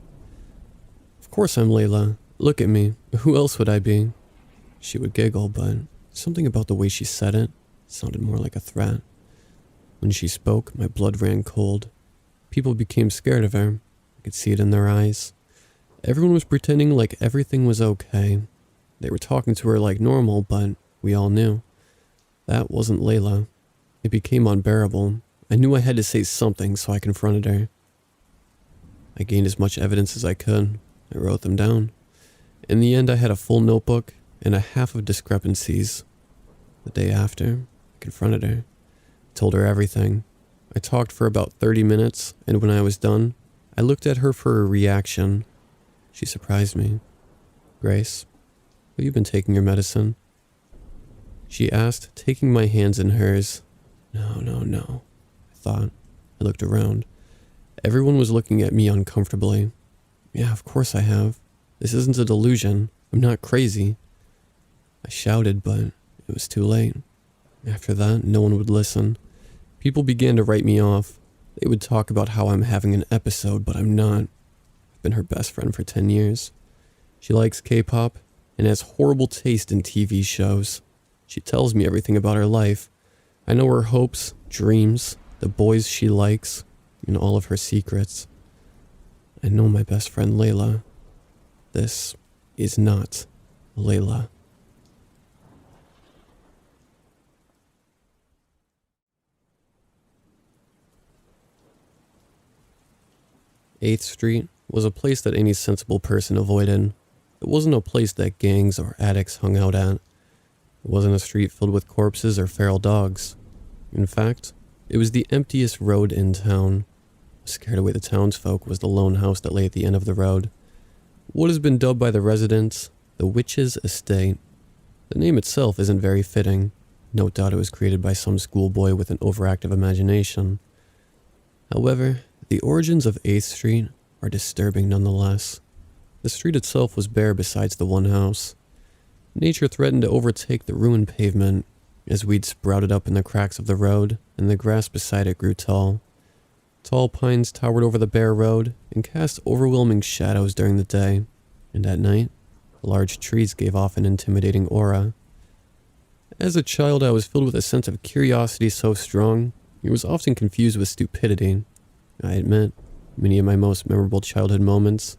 "Of course I'm Layla. Look at me. Who else would I be?" She would giggle, but something about the way she said it sounded more like a threat. When she spoke, my blood ran cold. People became scared of her. I could see it in their eyes. Everyone was pretending like everything was okay. They were talking to her like normal, but we all knew that wasn't Layla. It became unbearable. I knew I had to say something, so I confronted her. I gained as much evidence as I could. I wrote them down. In the end, I had a full notebook and a half of discrepancies. The day after, I confronted her. I told her everything. I talked for about 30 minutes, and when I was done, I looked at her for a reaction. She surprised me. "Grace, have you been taking your medicine?" She asked, taking my hands in hers. No, I thought. I looked around. Everyone was looking at me uncomfortably. Yeah, of course I have. This isn't a delusion. I'm not crazy. I shouted, but it was too late. After that, no one would listen. People began to write me off. They would talk about how I'm having an episode, but I'm not. I've been her best friend for 10 years. She likes K-pop and has horrible taste in TV shows. She tells me everything about her life. I know her hopes, dreams, the boys she likes, and all of her secrets. I know my best friend Layla. This is not Layla. Eighth Street was a place that any sensible person avoided. It wasn't a place that gangs or addicts hung out at. It wasn't a street filled with corpses or feral dogs. In fact, it was the emptiest road in town. Scared away the townsfolk was the lone house that lay at the end of the road. What has been dubbed by the residents the Witch's Estate. The name itself isn't very fitting. No doubt it was created by some schoolboy with an overactive imagination. However, the origins of 8th Street are disturbing nonetheless. The street itself was bare besides the one house. Nature threatened to overtake the ruined pavement as weeds sprouted up in the cracks of the road and the grass beside it grew tall. Tall pines towered over the bare road and cast overwhelming shadows during the day, and at night, large trees gave off an intimidating aura. As a child, I was filled with a sense of curiosity so strong, it was often confused with stupidity. I admit, many of my most memorable childhood moments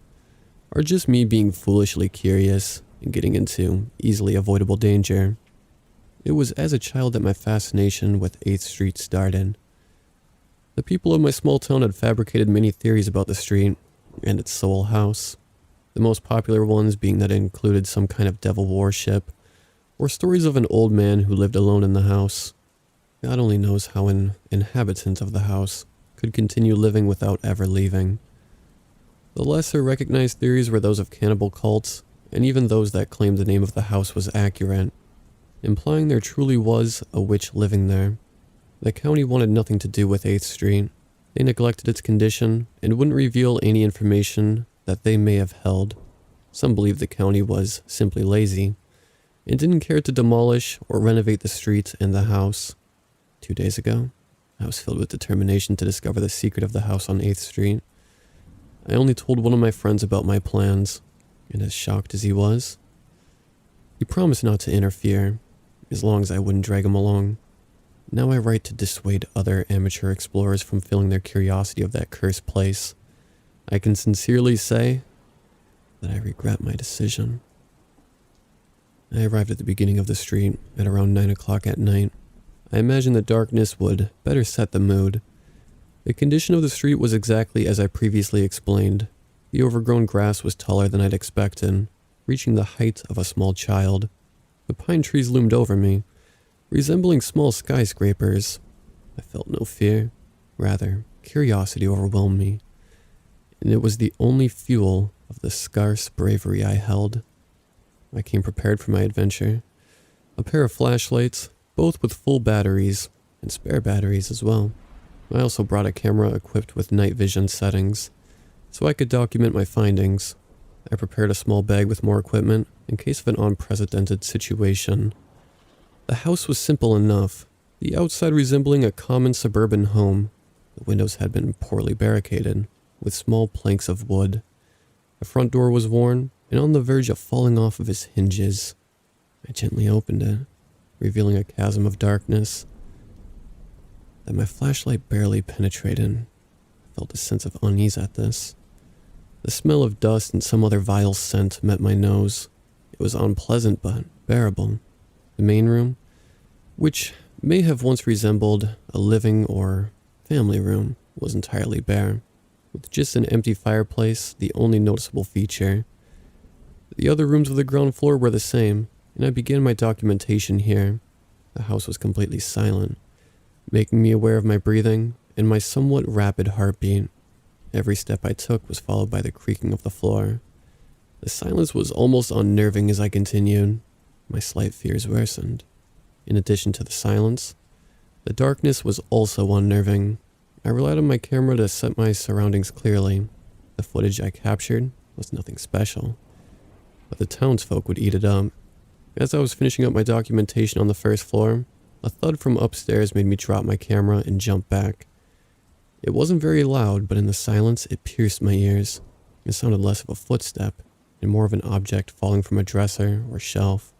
are just me being foolishly curious and getting into easily avoidable danger. It was as a child that my fascination with 8th Street started. The people of my small town had fabricated many theories about the street and its sole house. The most popular ones being that it included some kind of devil worship, or stories of an old man who lived alone in the house. God only knows how an inhabitant of the house could continue living without ever leaving. The lesser recognized theories were those of cannibal cults, and even those that claimed the name of the house was accurate, implying there truly was a witch living there. The county wanted nothing to do with 8th Street. They neglected its condition and wouldn't reveal any information that they may have held. Some believed the county was simply lazy and didn't care to demolish or renovate the street and the house. 2 days ago, I was filled with determination to discover the secret of the house on 8th Street. I only told one of my friends about my plans, and as shocked as he was, he promised not to interfere, as long as I wouldn't drag him along. Now I write to dissuade other amateur explorers from feeling their curiosity of that cursed place. I can sincerely say that I regret my decision. I arrived at the beginning of the street at around 9 o'clock at night. I imagined the darkness would better set the mood. The condition of the street was exactly as I previously explained. The overgrown grass was taller than I'd expected, reaching the height of a small child. The pine trees loomed over me, resembling small skyscrapers. I felt no fear. Rather, curiosity overwhelmed me, and it was the only fuel of the scarce bravery I held. I came prepared for my adventure. A pair of flashlights, both with full batteries, and spare batteries as well. I also brought a camera equipped with night vision settings, so I could document my findings. I prepared a small bag with more equipment in case of an unprecedented situation. The house was simple enough, the outside resembling a common suburban home. The windows had been poorly barricaded, with small planks of wood. The front door was worn and on the verge of falling off of its hinges. I gently opened it, revealing a chasm of darkness that my flashlight barely penetrated. I felt a sense of unease at this. The smell of dust and some other vile scent met my nose. It was unpleasant but bearable. The main room, which may have once resembled a living or family room, was entirely bare, with just an empty fireplace the only noticeable feature. The other rooms of the ground floor were the same, and I began my documentation here. The house was completely silent, making me aware of my breathing and my somewhat rapid heartbeat. Every step I took was followed by the creaking of the floor. The silence was almost unnerving as I continued. My slight fears worsened. In addition to the silence, the darkness was also unnerving. I relied on my camera to set my surroundings clearly. The footage I captured was nothing special, but the townsfolk would eat it up. As I was finishing up my documentation on the first floor, a thud from upstairs made me drop my camera and jump back. It wasn't very loud, but in the silence it pierced my ears. It sounded less of a footstep and more of an object falling from a dresser or shelf.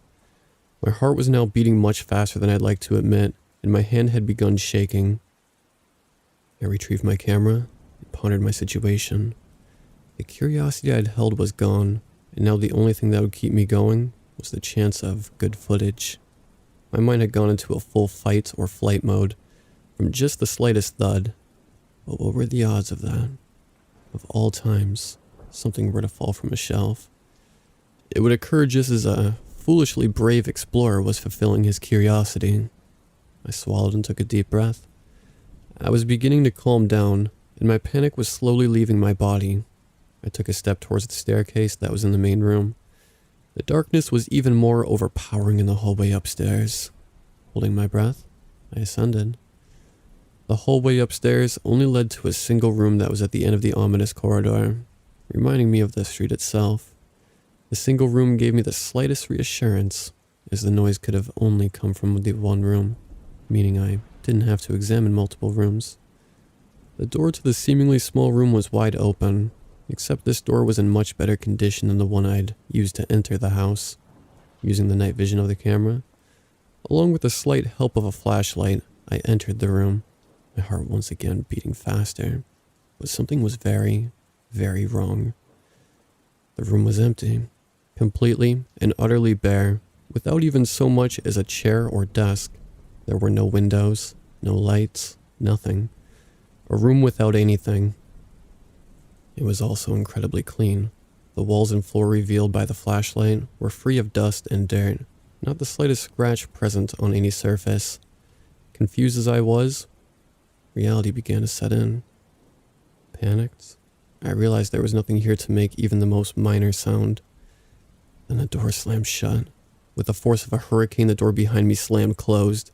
My heart was now beating much faster than I'd like to admit, and my hand had begun shaking. I retrieved my camera and pondered my situation. The curiosity I'd held was gone, and now the only thing that would keep me going was the chance of good footage. My mind had gone into a full fight or flight mode from just the slightest thud. But what were the odds of that? Of all times, something were to fall from a shelf. It would occur just as a foolishly brave explorer was fulfilling his curiosity. I swallowed and took a deep breath. I was beginning to calm down, and my panic was slowly leaving my body. I took a step towards the staircase that was in the main room. The darkness was even more overpowering in the hallway upstairs. Holding my breath, I ascended. The hallway upstairs only led to a single room that was at the end of the ominous corridor, reminding me of the street itself. The single room gave me the slightest reassurance, as the noise could have only come from the one room, meaning I didn't have to examine multiple rooms. The door to the seemingly small room was wide open, except this door was in much better condition than the one I'd used to enter the house. Using the night vision of the camera, along with the slight help of a flashlight, I entered the room. My heart once again beating faster, but something was very, very wrong. The room was empty, completely and utterly bare, without even so much as a chair or desk. There were no windows, no lights, nothing. A room without anything. It was also incredibly clean. The walls and floor revealed by the flashlight were free of dust and dirt, not the slightest scratch present on any surface. Confused as I was, reality began to set in. Panicked, I realized there was nothing here to make even the most minor sound. Then the door slammed shut. With the force of a hurricane, the door behind me slammed closed.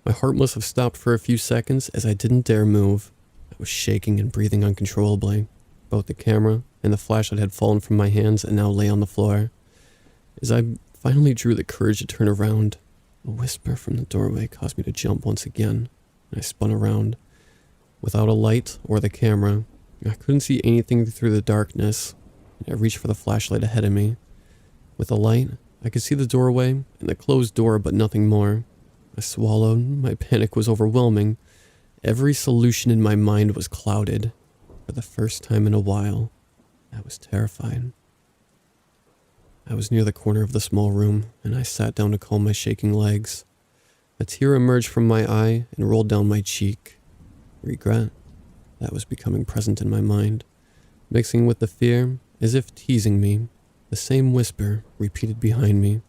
My heart must have stopped for a few seconds as I didn't dare move. I was shaking and breathing uncontrollably. Both the camera and the flashlight had fallen from my hands and now lay on the floor. As I finally drew the courage to turn around, a whisper from the doorway caused me to jump once again, and I spun around. Without a light or the camera, I couldn't see anything through the darkness, and I reached for the flashlight ahead of me. With a light, I could see the doorway and the closed door, but nothing more. I swallowed. My panic was overwhelming. Every solution in my mind was clouded. For the first time in a while, I was terrified. I was near the corner of the small room, and I sat down to calm my shaking legs. A tear emerged from my eye and rolled down my cheek. Regret, that was becoming present in my mind, mixing with the fear, as if teasing me. The same whisper repeated behind me.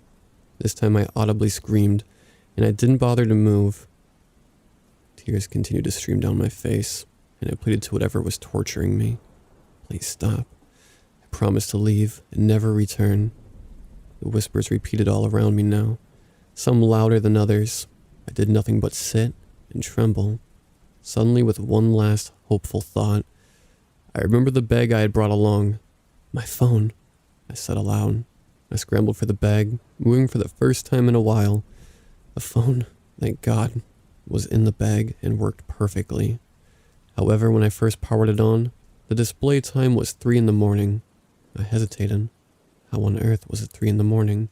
This time I audibly screamed, and I didn't bother to move. Tears continued to stream down my face, and I pleaded to whatever was torturing me. Please stop. I promised to leave and never return. The whispers repeated all around me now, some louder than others. I did nothing but sit and tremble. Suddenly, with one last hopeful thought, I remembered the bag I had brought along. My phone, I said aloud. I scrambled for the bag, moving for the first time in a while. The phone, thank God, was in the bag and worked perfectly. However, when I first powered it on, the display time was 3 in the morning. I hesitated. How on earth was it 3 in the morning?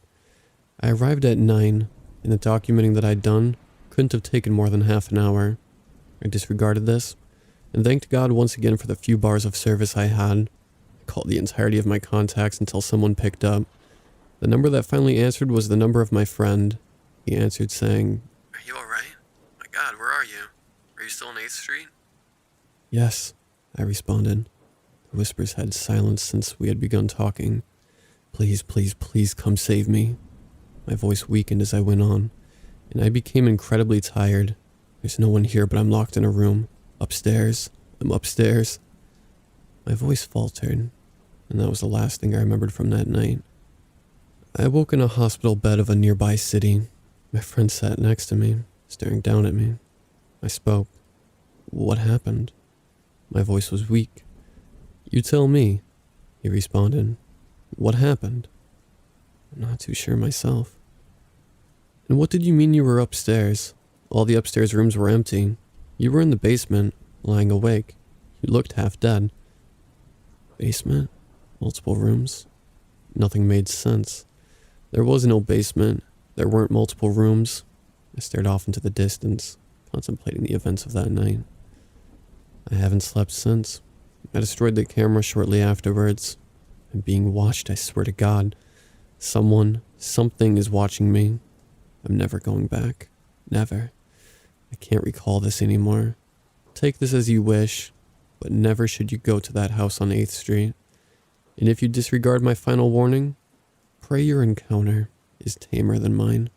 I arrived at 9, and the documenting that I'd done couldn't have taken more than half an hour. I disregarded this, and thanked God once again for the few bars of service I had. I called the entirety of my contacts until someone picked up. The number that finally answered was the number of my friend. He answered saying, "Are you alright? My God, where are you? Are you still on 8th Street? Yes, I responded. The whispers had silenced since we had begun talking. Please, please, please come save me. My voice weakened as I went on, and I became incredibly tired. There's no one here, but I'm locked in a room. Upstairs. I'm upstairs. My voice faltered, and that was the last thing I remembered from that night. I awoke in a hospital bed of a nearby city. My friend sat next to me, staring down at me. I spoke. What happened? My voice was weak. You tell me, he responded. What happened? I'm not too sure myself. And what did you mean you were upstairs? All the upstairs rooms were empty. You were in the basement, lying awake. You looked half dead. Basement? Multiple rooms? Nothing made sense. There was no basement. There weren't multiple rooms. I stared off into the distance, contemplating the events of that night. I haven't slept since. I destroyed the camera shortly afterwards. I'm being watched, I swear to God. Something is watching me. I'm never going back. Never. I can't recall this anymore. Take this as you wish, but never should you go to that house on 8th Street. And if you disregard my final warning, pray your encounter is tamer than mine.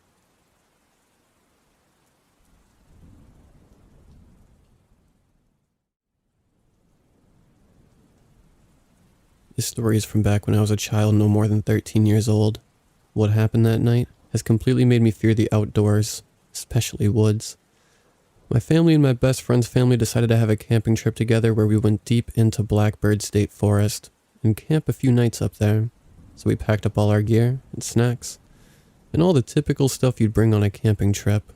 This story is from back when I was a child no more than 13 years old. What happened that night has completely made me fear the outdoors, especially woods. My family and my best friend's family decided to have a camping trip together where we went deep into Blackbird State Forest and camp a few nights up there. So we packed up all our gear and snacks and all the typical stuff you'd bring on a camping trip.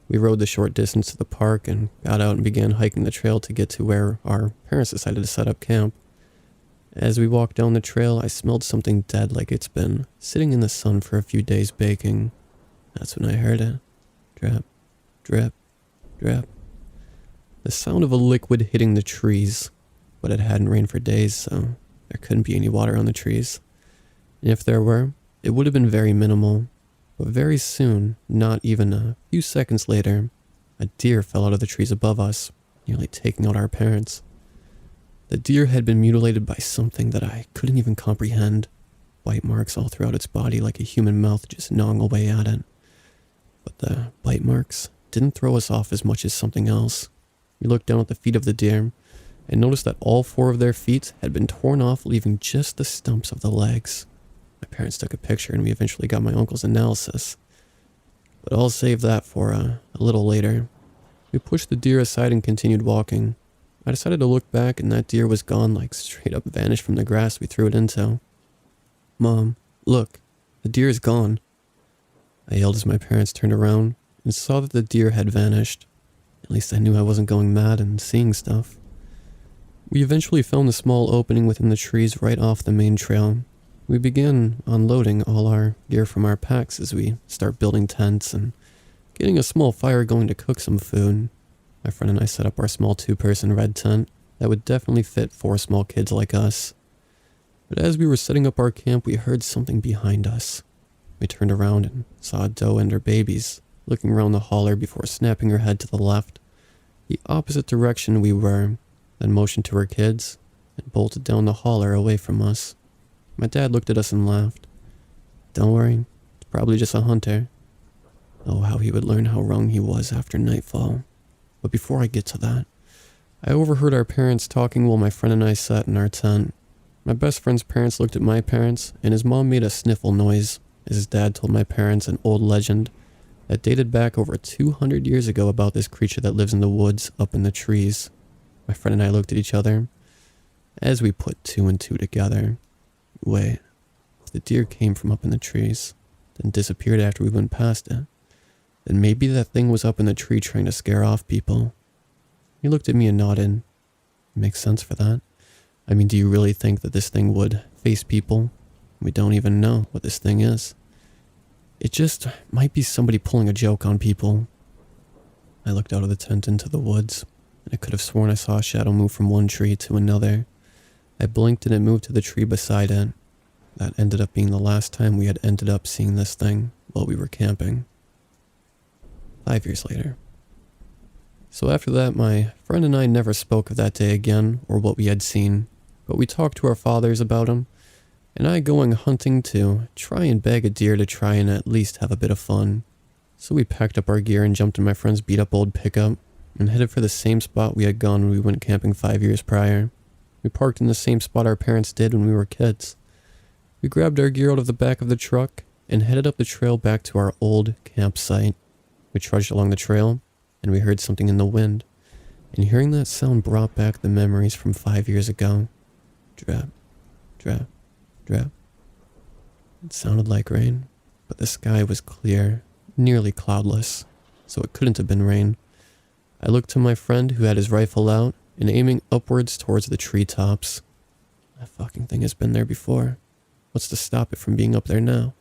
We rode the short distance to the park and got out and began hiking the trail to get to where our parents decided to set up camp. As we walked down the trail, I smelled something dead like it's been sitting in the sun for a few days baking. That's when I heard it. Drip, drip, drip. The sound of a liquid hitting the trees, but it hadn't rained for days, so there couldn't be any water on the trees. And if there were, it would have been very minimal. But very soon, not even a few seconds later, a deer fell out of the trees above us, nearly taking out our parents. The deer had been mutilated by something that I couldn't even comprehend. Bite marks all throughout its body like a human mouth just gnawing away at it. But the bite marks didn't throw us off as much as something else. We looked down at the feet of the deer and noticed that all 4 of their feet had been torn off, leaving just the stumps of the legs. My parents took a picture and we eventually got my uncle's analysis. But I'll save that for a little later. We pushed the deer aside and continued walking. I decided to look back and that deer was gone, like straight up vanished from the grass we threw it into. Mom, look, the deer is gone. I yelled as my parents turned around and saw that the deer had vanished. At least I knew I wasn't going mad and seeing stuff. We eventually found a small opening within the trees right off the main trail. We began unloading all our gear from our packs as we start building tents and getting a small fire going to cook some food. My friend and I set up our small 2-person red tent that would definitely fit 4 small kids like us. But as we were setting up our camp, we heard something behind us. We turned around and saw a doe and her babies looking around the holler before snapping her head to the left, the opposite direction we were, then motioned to her kids and bolted down the holler away from us. My dad looked at us and laughed. Don't worry, it's probably just a hunter. Oh, how he would learn how wrong he was after nightfall. But before I get to that, I overheard our parents talking while my friend and I sat in our tent. My best friend's parents looked at my parents, and his mom made a sniffle noise as his dad told my parents an old legend that dated back over 200 years ago about this creature that lives in the woods up in the trees. My friend and I looked at each other as we put 2 and 2 together. Wait, if the deer came from up in the trees, then disappeared after we went past it, then maybe that thing was up in the tree trying to scare off people. He looked at me and nodded. Makes sense for that. I mean, do you really think that this thing would face people? We don't even know what this thing is. It just might be somebody pulling a joke on people. I looked out of the tent into the woods, and I could have sworn I saw a shadow move from one tree to another. I blinked and it moved to the tree beside it. That ended up being the last time we had ended up seeing this thing while we were camping. 5 years later. So after that, my friend and I never spoke of that day again or what we had seen, but we talked to our fathers about him, and I going hunting to try and bag a deer to try and at least have a bit of fun. So we packed up our gear and jumped in my friend's beat-up old pickup and headed for the same spot we had gone when we went camping 5 years prior. We parked in the same spot our parents did when we were kids. We grabbed our gear out of the back of the truck and headed up the trail back to our old campsite. We trudged along the trail, and we heard something in the wind, and hearing that sound brought back the memories from 5 years ago. Drap, drap, drap. It sounded like rain, but the sky was clear, nearly cloudless, so it couldn't have been rain. I looked to my friend who had his rifle out and aiming upwards towards the treetops. That fucking thing has been there before. What's to stop it from being up there now?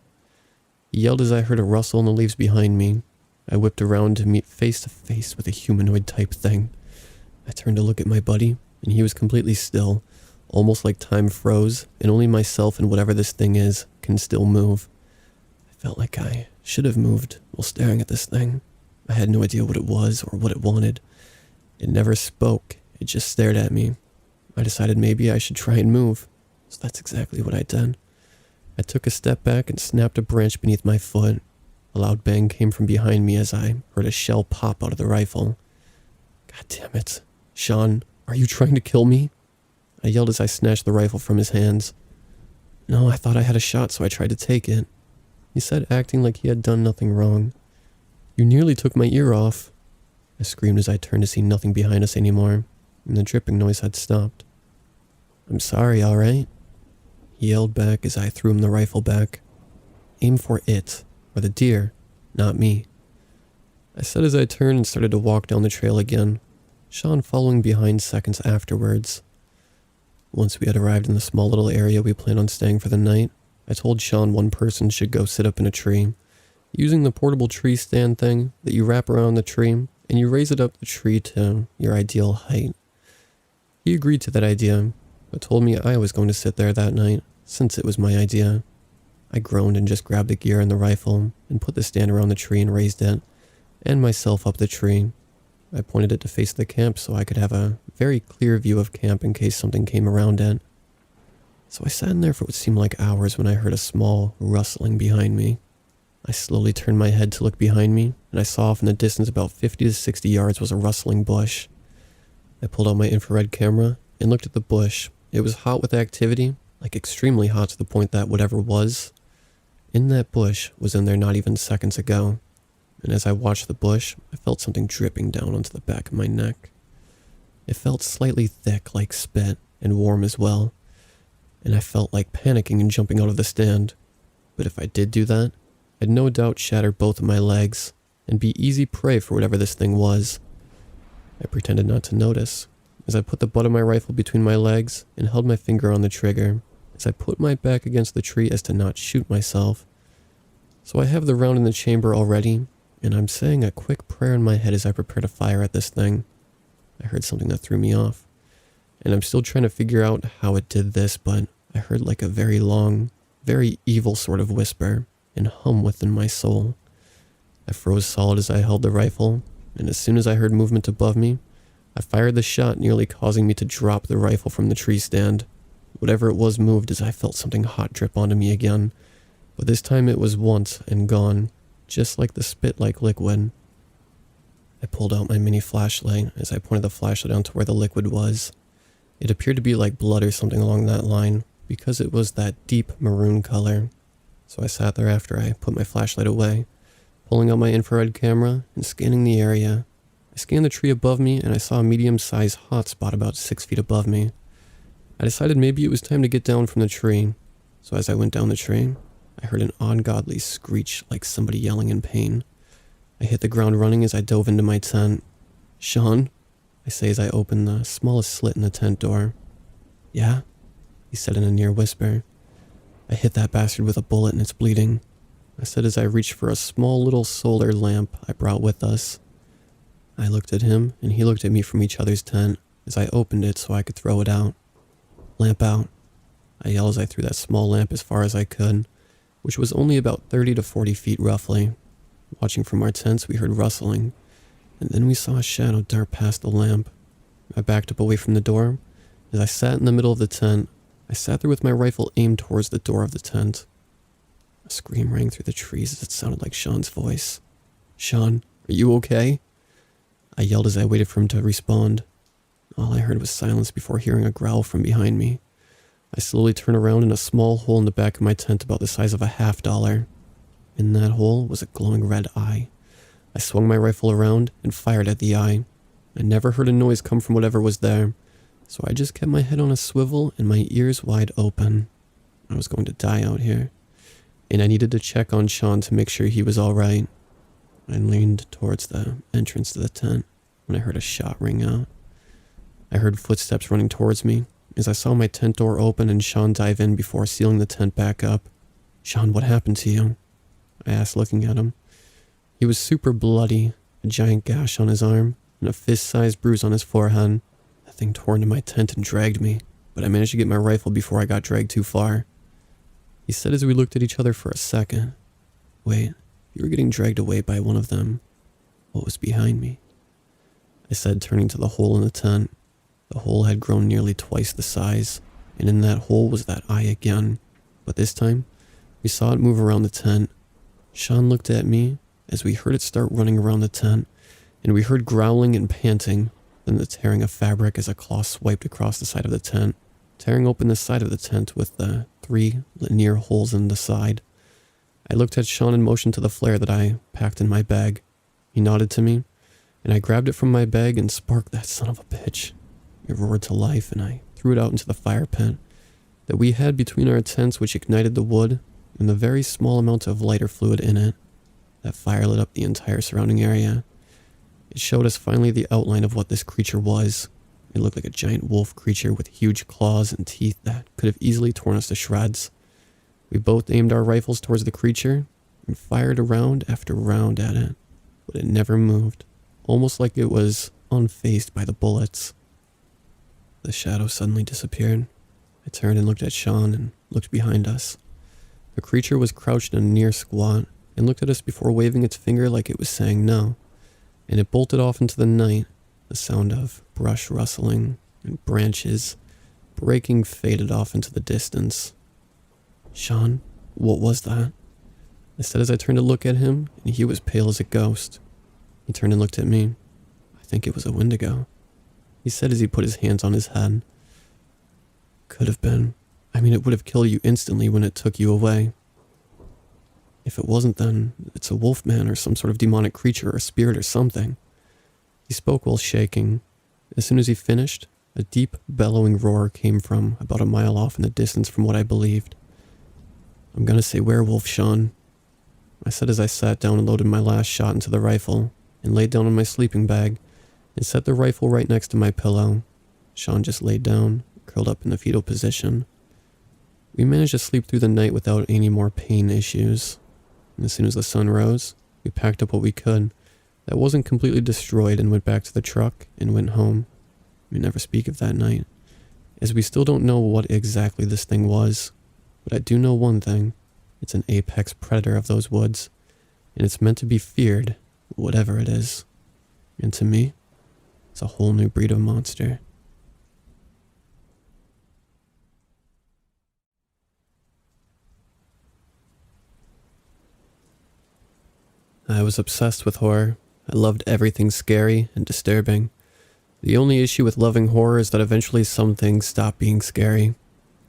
He yelled as I heard a rustle in the leaves behind me. I whipped around to meet face to face with a humanoid type thing. I turned to look at my buddy, and he was completely still, almost like time froze, and only myself and whatever this thing is can still move. I felt like I should have moved while staring at this thing. I had no idea what it was or what it wanted. It never spoke, it just stared at me. I decided maybe I should try and move, so that's exactly what I did. I took a step back and snapped a branch beneath my foot. A loud bang came from behind me as I heard a shell pop out of the rifle. God damn it. Sean, are you trying to kill me? I yelled as I snatched the rifle from his hands. No, I thought I had a shot, so I tried to take it. He said, acting like he had done nothing wrong. You nearly took my ear off. I screamed as I turned to see nothing behind us anymore, and the dripping noise had stopped. I'm sorry, alright? He yelled back as I threw him the rifle back. Aim for it, or the deer, not me. I said as I turned and started to walk down the trail again, Sean following behind seconds afterwards. Once we had arrived in the small little area we planned on staying for the night, I told Sean one person should go sit up in a tree, using the portable tree stand thing that you wrap around the tree and you raise it up the tree to your ideal height. He agreed to that idea, but told me I was going to sit there that night, since it was my idea. I groaned and just grabbed the gear and the rifle and put the stand around the tree and raised it, and myself up the tree. I pointed it to face the camp so I could have a very clear view of camp in case something came around it. So I sat in there for what seemed like hours when I heard a small rustling behind me. I slowly turned my head to look behind me, and I saw off in the distance about 50 to 60 yards was a rustling bush. I pulled out my infrared camera and looked at the bush. It was hot with activity, like extremely hot to the point that whatever was in that bush was in there not even seconds ago. And as I watched the bush, I felt something dripping down onto the back of my neck. It felt slightly thick like spit and warm as well, and I felt like panicking and jumping out of the stand. But if I did do that, I'd no doubt shatter both of my legs and be easy prey for whatever this thing was. I pretended not to notice as I put the butt of my rifle between my legs and held my finger on the trigger as I put my back against the tree as to not shoot myself. So I have the round in the chamber already, and I'm saying a quick prayer in my head as I prepare to fire at this thing. I heard something that threw me off, and I'm still trying to figure out how it did this, but I heard like a very long, very evil sort of whisper and hum within my soul. I froze solid as I held the rifle, and as soon as I heard movement above me, I fired the shot, nearly causing me to drop the rifle from the tree stand. Whatever it was moved as I felt something hot drip onto me again, but this time it was once and gone, just like the spit-like liquid. I pulled out my mini flashlight as I pointed the flashlight onto where the liquid was. It appeared to be like blood or something along that line, because it was that deep maroon color. So I sat there after I put my flashlight away, pulling out my infrared camera and scanning the area. I scanned the tree above me and I saw a medium-sized hotspot about 6 feet above me. I decided maybe it was time to get down from the tree, so as I went down the tree, I heard an ungodly screech like somebody yelling in pain. I hit the ground running as I dove into my tent. Sean, I say as I opened the smallest slit in the tent door. Yeah? He said in a near whisper. I hit that bastard with a bullet and it's bleeding. I said as I reached for a small little solar lamp I brought with us. I looked at him and he looked at me from each other's tent as I opened it so I could throw it out. Lamp out. I yelled as I threw that small lamp as far as I could, which was only about 30 to 40 feet roughly. Watching from our tents, we heard rustling, and then we saw a shadow dart past the lamp. I backed up away from the door. As I sat in the middle of the tent, I sat there with my rifle aimed towards the door of the tent. A scream rang through the trees as it sounded like Sean's voice. Sean, are you okay? I yelled as I waited for him to respond. All I heard was silence before hearing a growl from behind me. I slowly turned around in a small hole in the back of my tent about the size of a $50. In that hole was a glowing red eye. I swung my rifle around and fired at the eye. I never heard a noise come from whatever was there, so I just kept my head on a swivel and my ears wide open. I was going to die out here, and I needed to check on Sean to make sure he was alright. I leaned towards the entrance to the tent when I heard a shot ring out. I heard footsteps running towards me as I saw my tent door open and Sean dive in before sealing the tent back up. "Sean, what happened to you?" I asked, looking at him. He was super bloody, a giant gash on his arm, and a fist-sized bruise on his forehead. That thing tore into my tent and dragged me, but I managed to get my rifle before I got dragged too far. He said as we looked at each other for a second, "Wait, you were getting dragged away by one of them. What was behind me?" I said, turning to the hole in the tent. The hole had grown nearly twice the size, and in that hole was that eye again, but this time, we saw it move around the tent. Sean looked at me as we heard it start running around the tent, and we heard growling and panting, then the tearing of fabric as a claw swiped across the side of the tent, tearing open the side of the tent with the 3 linear holes in the side. I looked at Sean and motioned to the flare that I packed in my bag. He nodded to me, and I grabbed it from my bag and sparked that son of a bitch. It roared to life, and I threw it out into the fire pit that we had between our tents, which ignited the wood and the very small amount of lighter fluid in it. That fire lit up the entire surrounding area. It showed us finally the outline of what this creature was. It looked like a giant wolf creature with huge claws and teeth that could have easily torn us to shreds. We both aimed our rifles towards the creature and fired round after round at it, but it never moved, almost like it was unfazed by the bullets. The shadow suddenly disappeared. I turned and looked at Sean and looked behind us. The creature was crouched in a near squat and looked at us before waving its finger like it was saying no, and it bolted off into the night. The sound of brush rustling and branches breaking faded off into the distance. "Sean, what was that?" I said as I turned to look at him, and he was pale as a ghost. He turned and looked at me. "I think it was a wendigo," he said as he put his hands on his head. "Could have been. I mean, it would have killed you instantly when it took you away. If it wasn't, then it's a wolfman or some sort of demonic creature or a spirit or something." He spoke while shaking. As soon as he finished, a deep, bellowing roar came from about a mile off in the distance from what I believed. "I'm gonna say werewolf, Sean," I said as I sat down and loaded my last shot into the rifle and laid down on my sleeping bag and set the rifle right next to my pillow. Sean just laid down, curled up in the fetal position. We managed to sleep through the night without any more pain issues. And as soon as the sun rose, we packed up what we could that wasn't completely destroyed and went back to the truck and went home. We never speak of that night, as we still don't know what exactly this thing was. But I do know one thing. It's an apex predator of those woods, and it's meant to be feared, whatever it is. And to me, it's a whole new breed of monster. I was obsessed with horror. I loved everything scary and disturbing. The only issue with loving horror is that eventually some things stop being scary.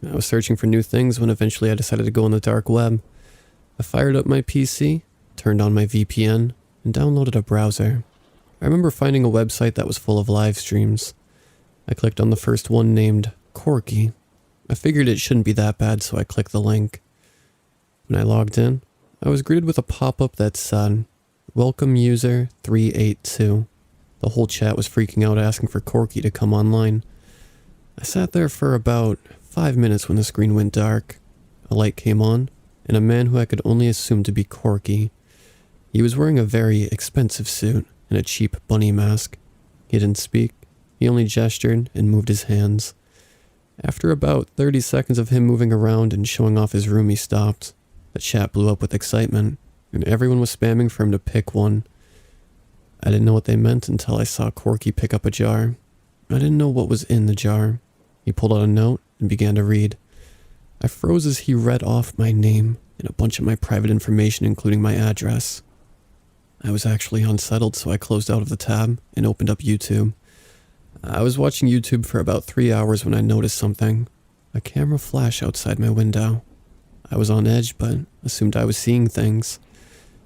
I was searching for new things when eventually I decided to go on the dark web. I fired up my PC, turned on my VPN, and downloaded a browser. I remember finding a website that was full of live streams. I clicked on the first one named Corky. I figured it shouldn't be that bad, so I clicked the link. When I logged in, I was greeted with a pop-up that said, "Welcome user 382. The whole chat was freaking out asking for Corky to come online. I sat there for about 5 minutes when the screen went dark. A light came on, and a man who I could only assume to be Corky. He was wearing a very expensive suit and a cheap bunny mask. He didn't speak. He only gestured and moved his hands. After about 30 seconds of him moving around and showing off his room, he stopped. The chat blew up with excitement, and everyone was spamming for him to pick one. I didn't know what they meant until I saw Corky pick up a jar. I didn't know what was in the jar. He pulled out a note and began to read. I froze as he read off my name and a bunch of my private information, including my address. I was actually unsettled, so I closed out of the tab and opened up YouTube. I was watching YouTube for about 3 hours when I noticed something. A camera flash outside my window. I was on edge, but assumed I was seeing things.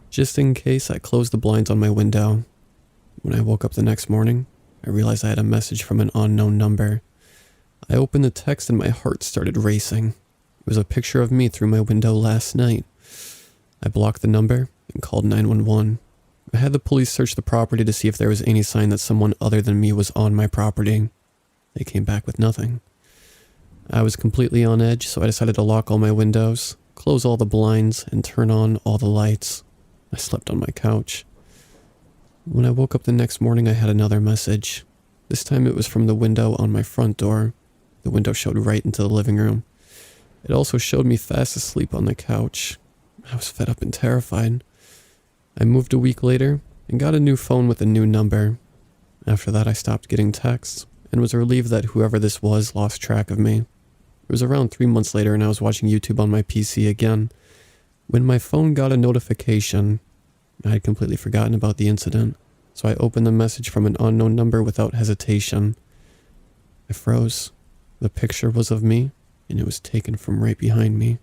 Just in case, I closed the blinds on my window. When I woke up the next morning, I realized I had a message from an unknown number. I opened the text and my heart started racing. It was a picture of me through my window last night. I blocked the number and called 911. I had the police search the property to see if there was any sign that someone other than me was on my property. They came back with nothing. I was completely on edge, so I decided to lock all my windows, close all the blinds, and turn on all the lights. I slept on my couch. When I woke up the next morning, I had another message. This time it was from the window on my front door. The window showed right into the living room. It also showed me fast asleep on the couch. I was fed up and terrified. I moved a week later and got a new phone with a new number. After that, I stopped getting texts and was relieved that whoever this was lost track of me. It was around 3 months later and I was watching YouTube on my PC again when my phone got a notification. I had completely forgotten about the incident, so I opened the message from an unknown number without hesitation. I froze. The picture was of me, and it was taken from right behind me.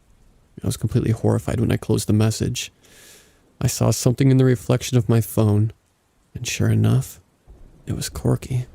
I was completely horrified when I closed the message. I saw something in the reflection of my phone, and sure enough, it was Corky.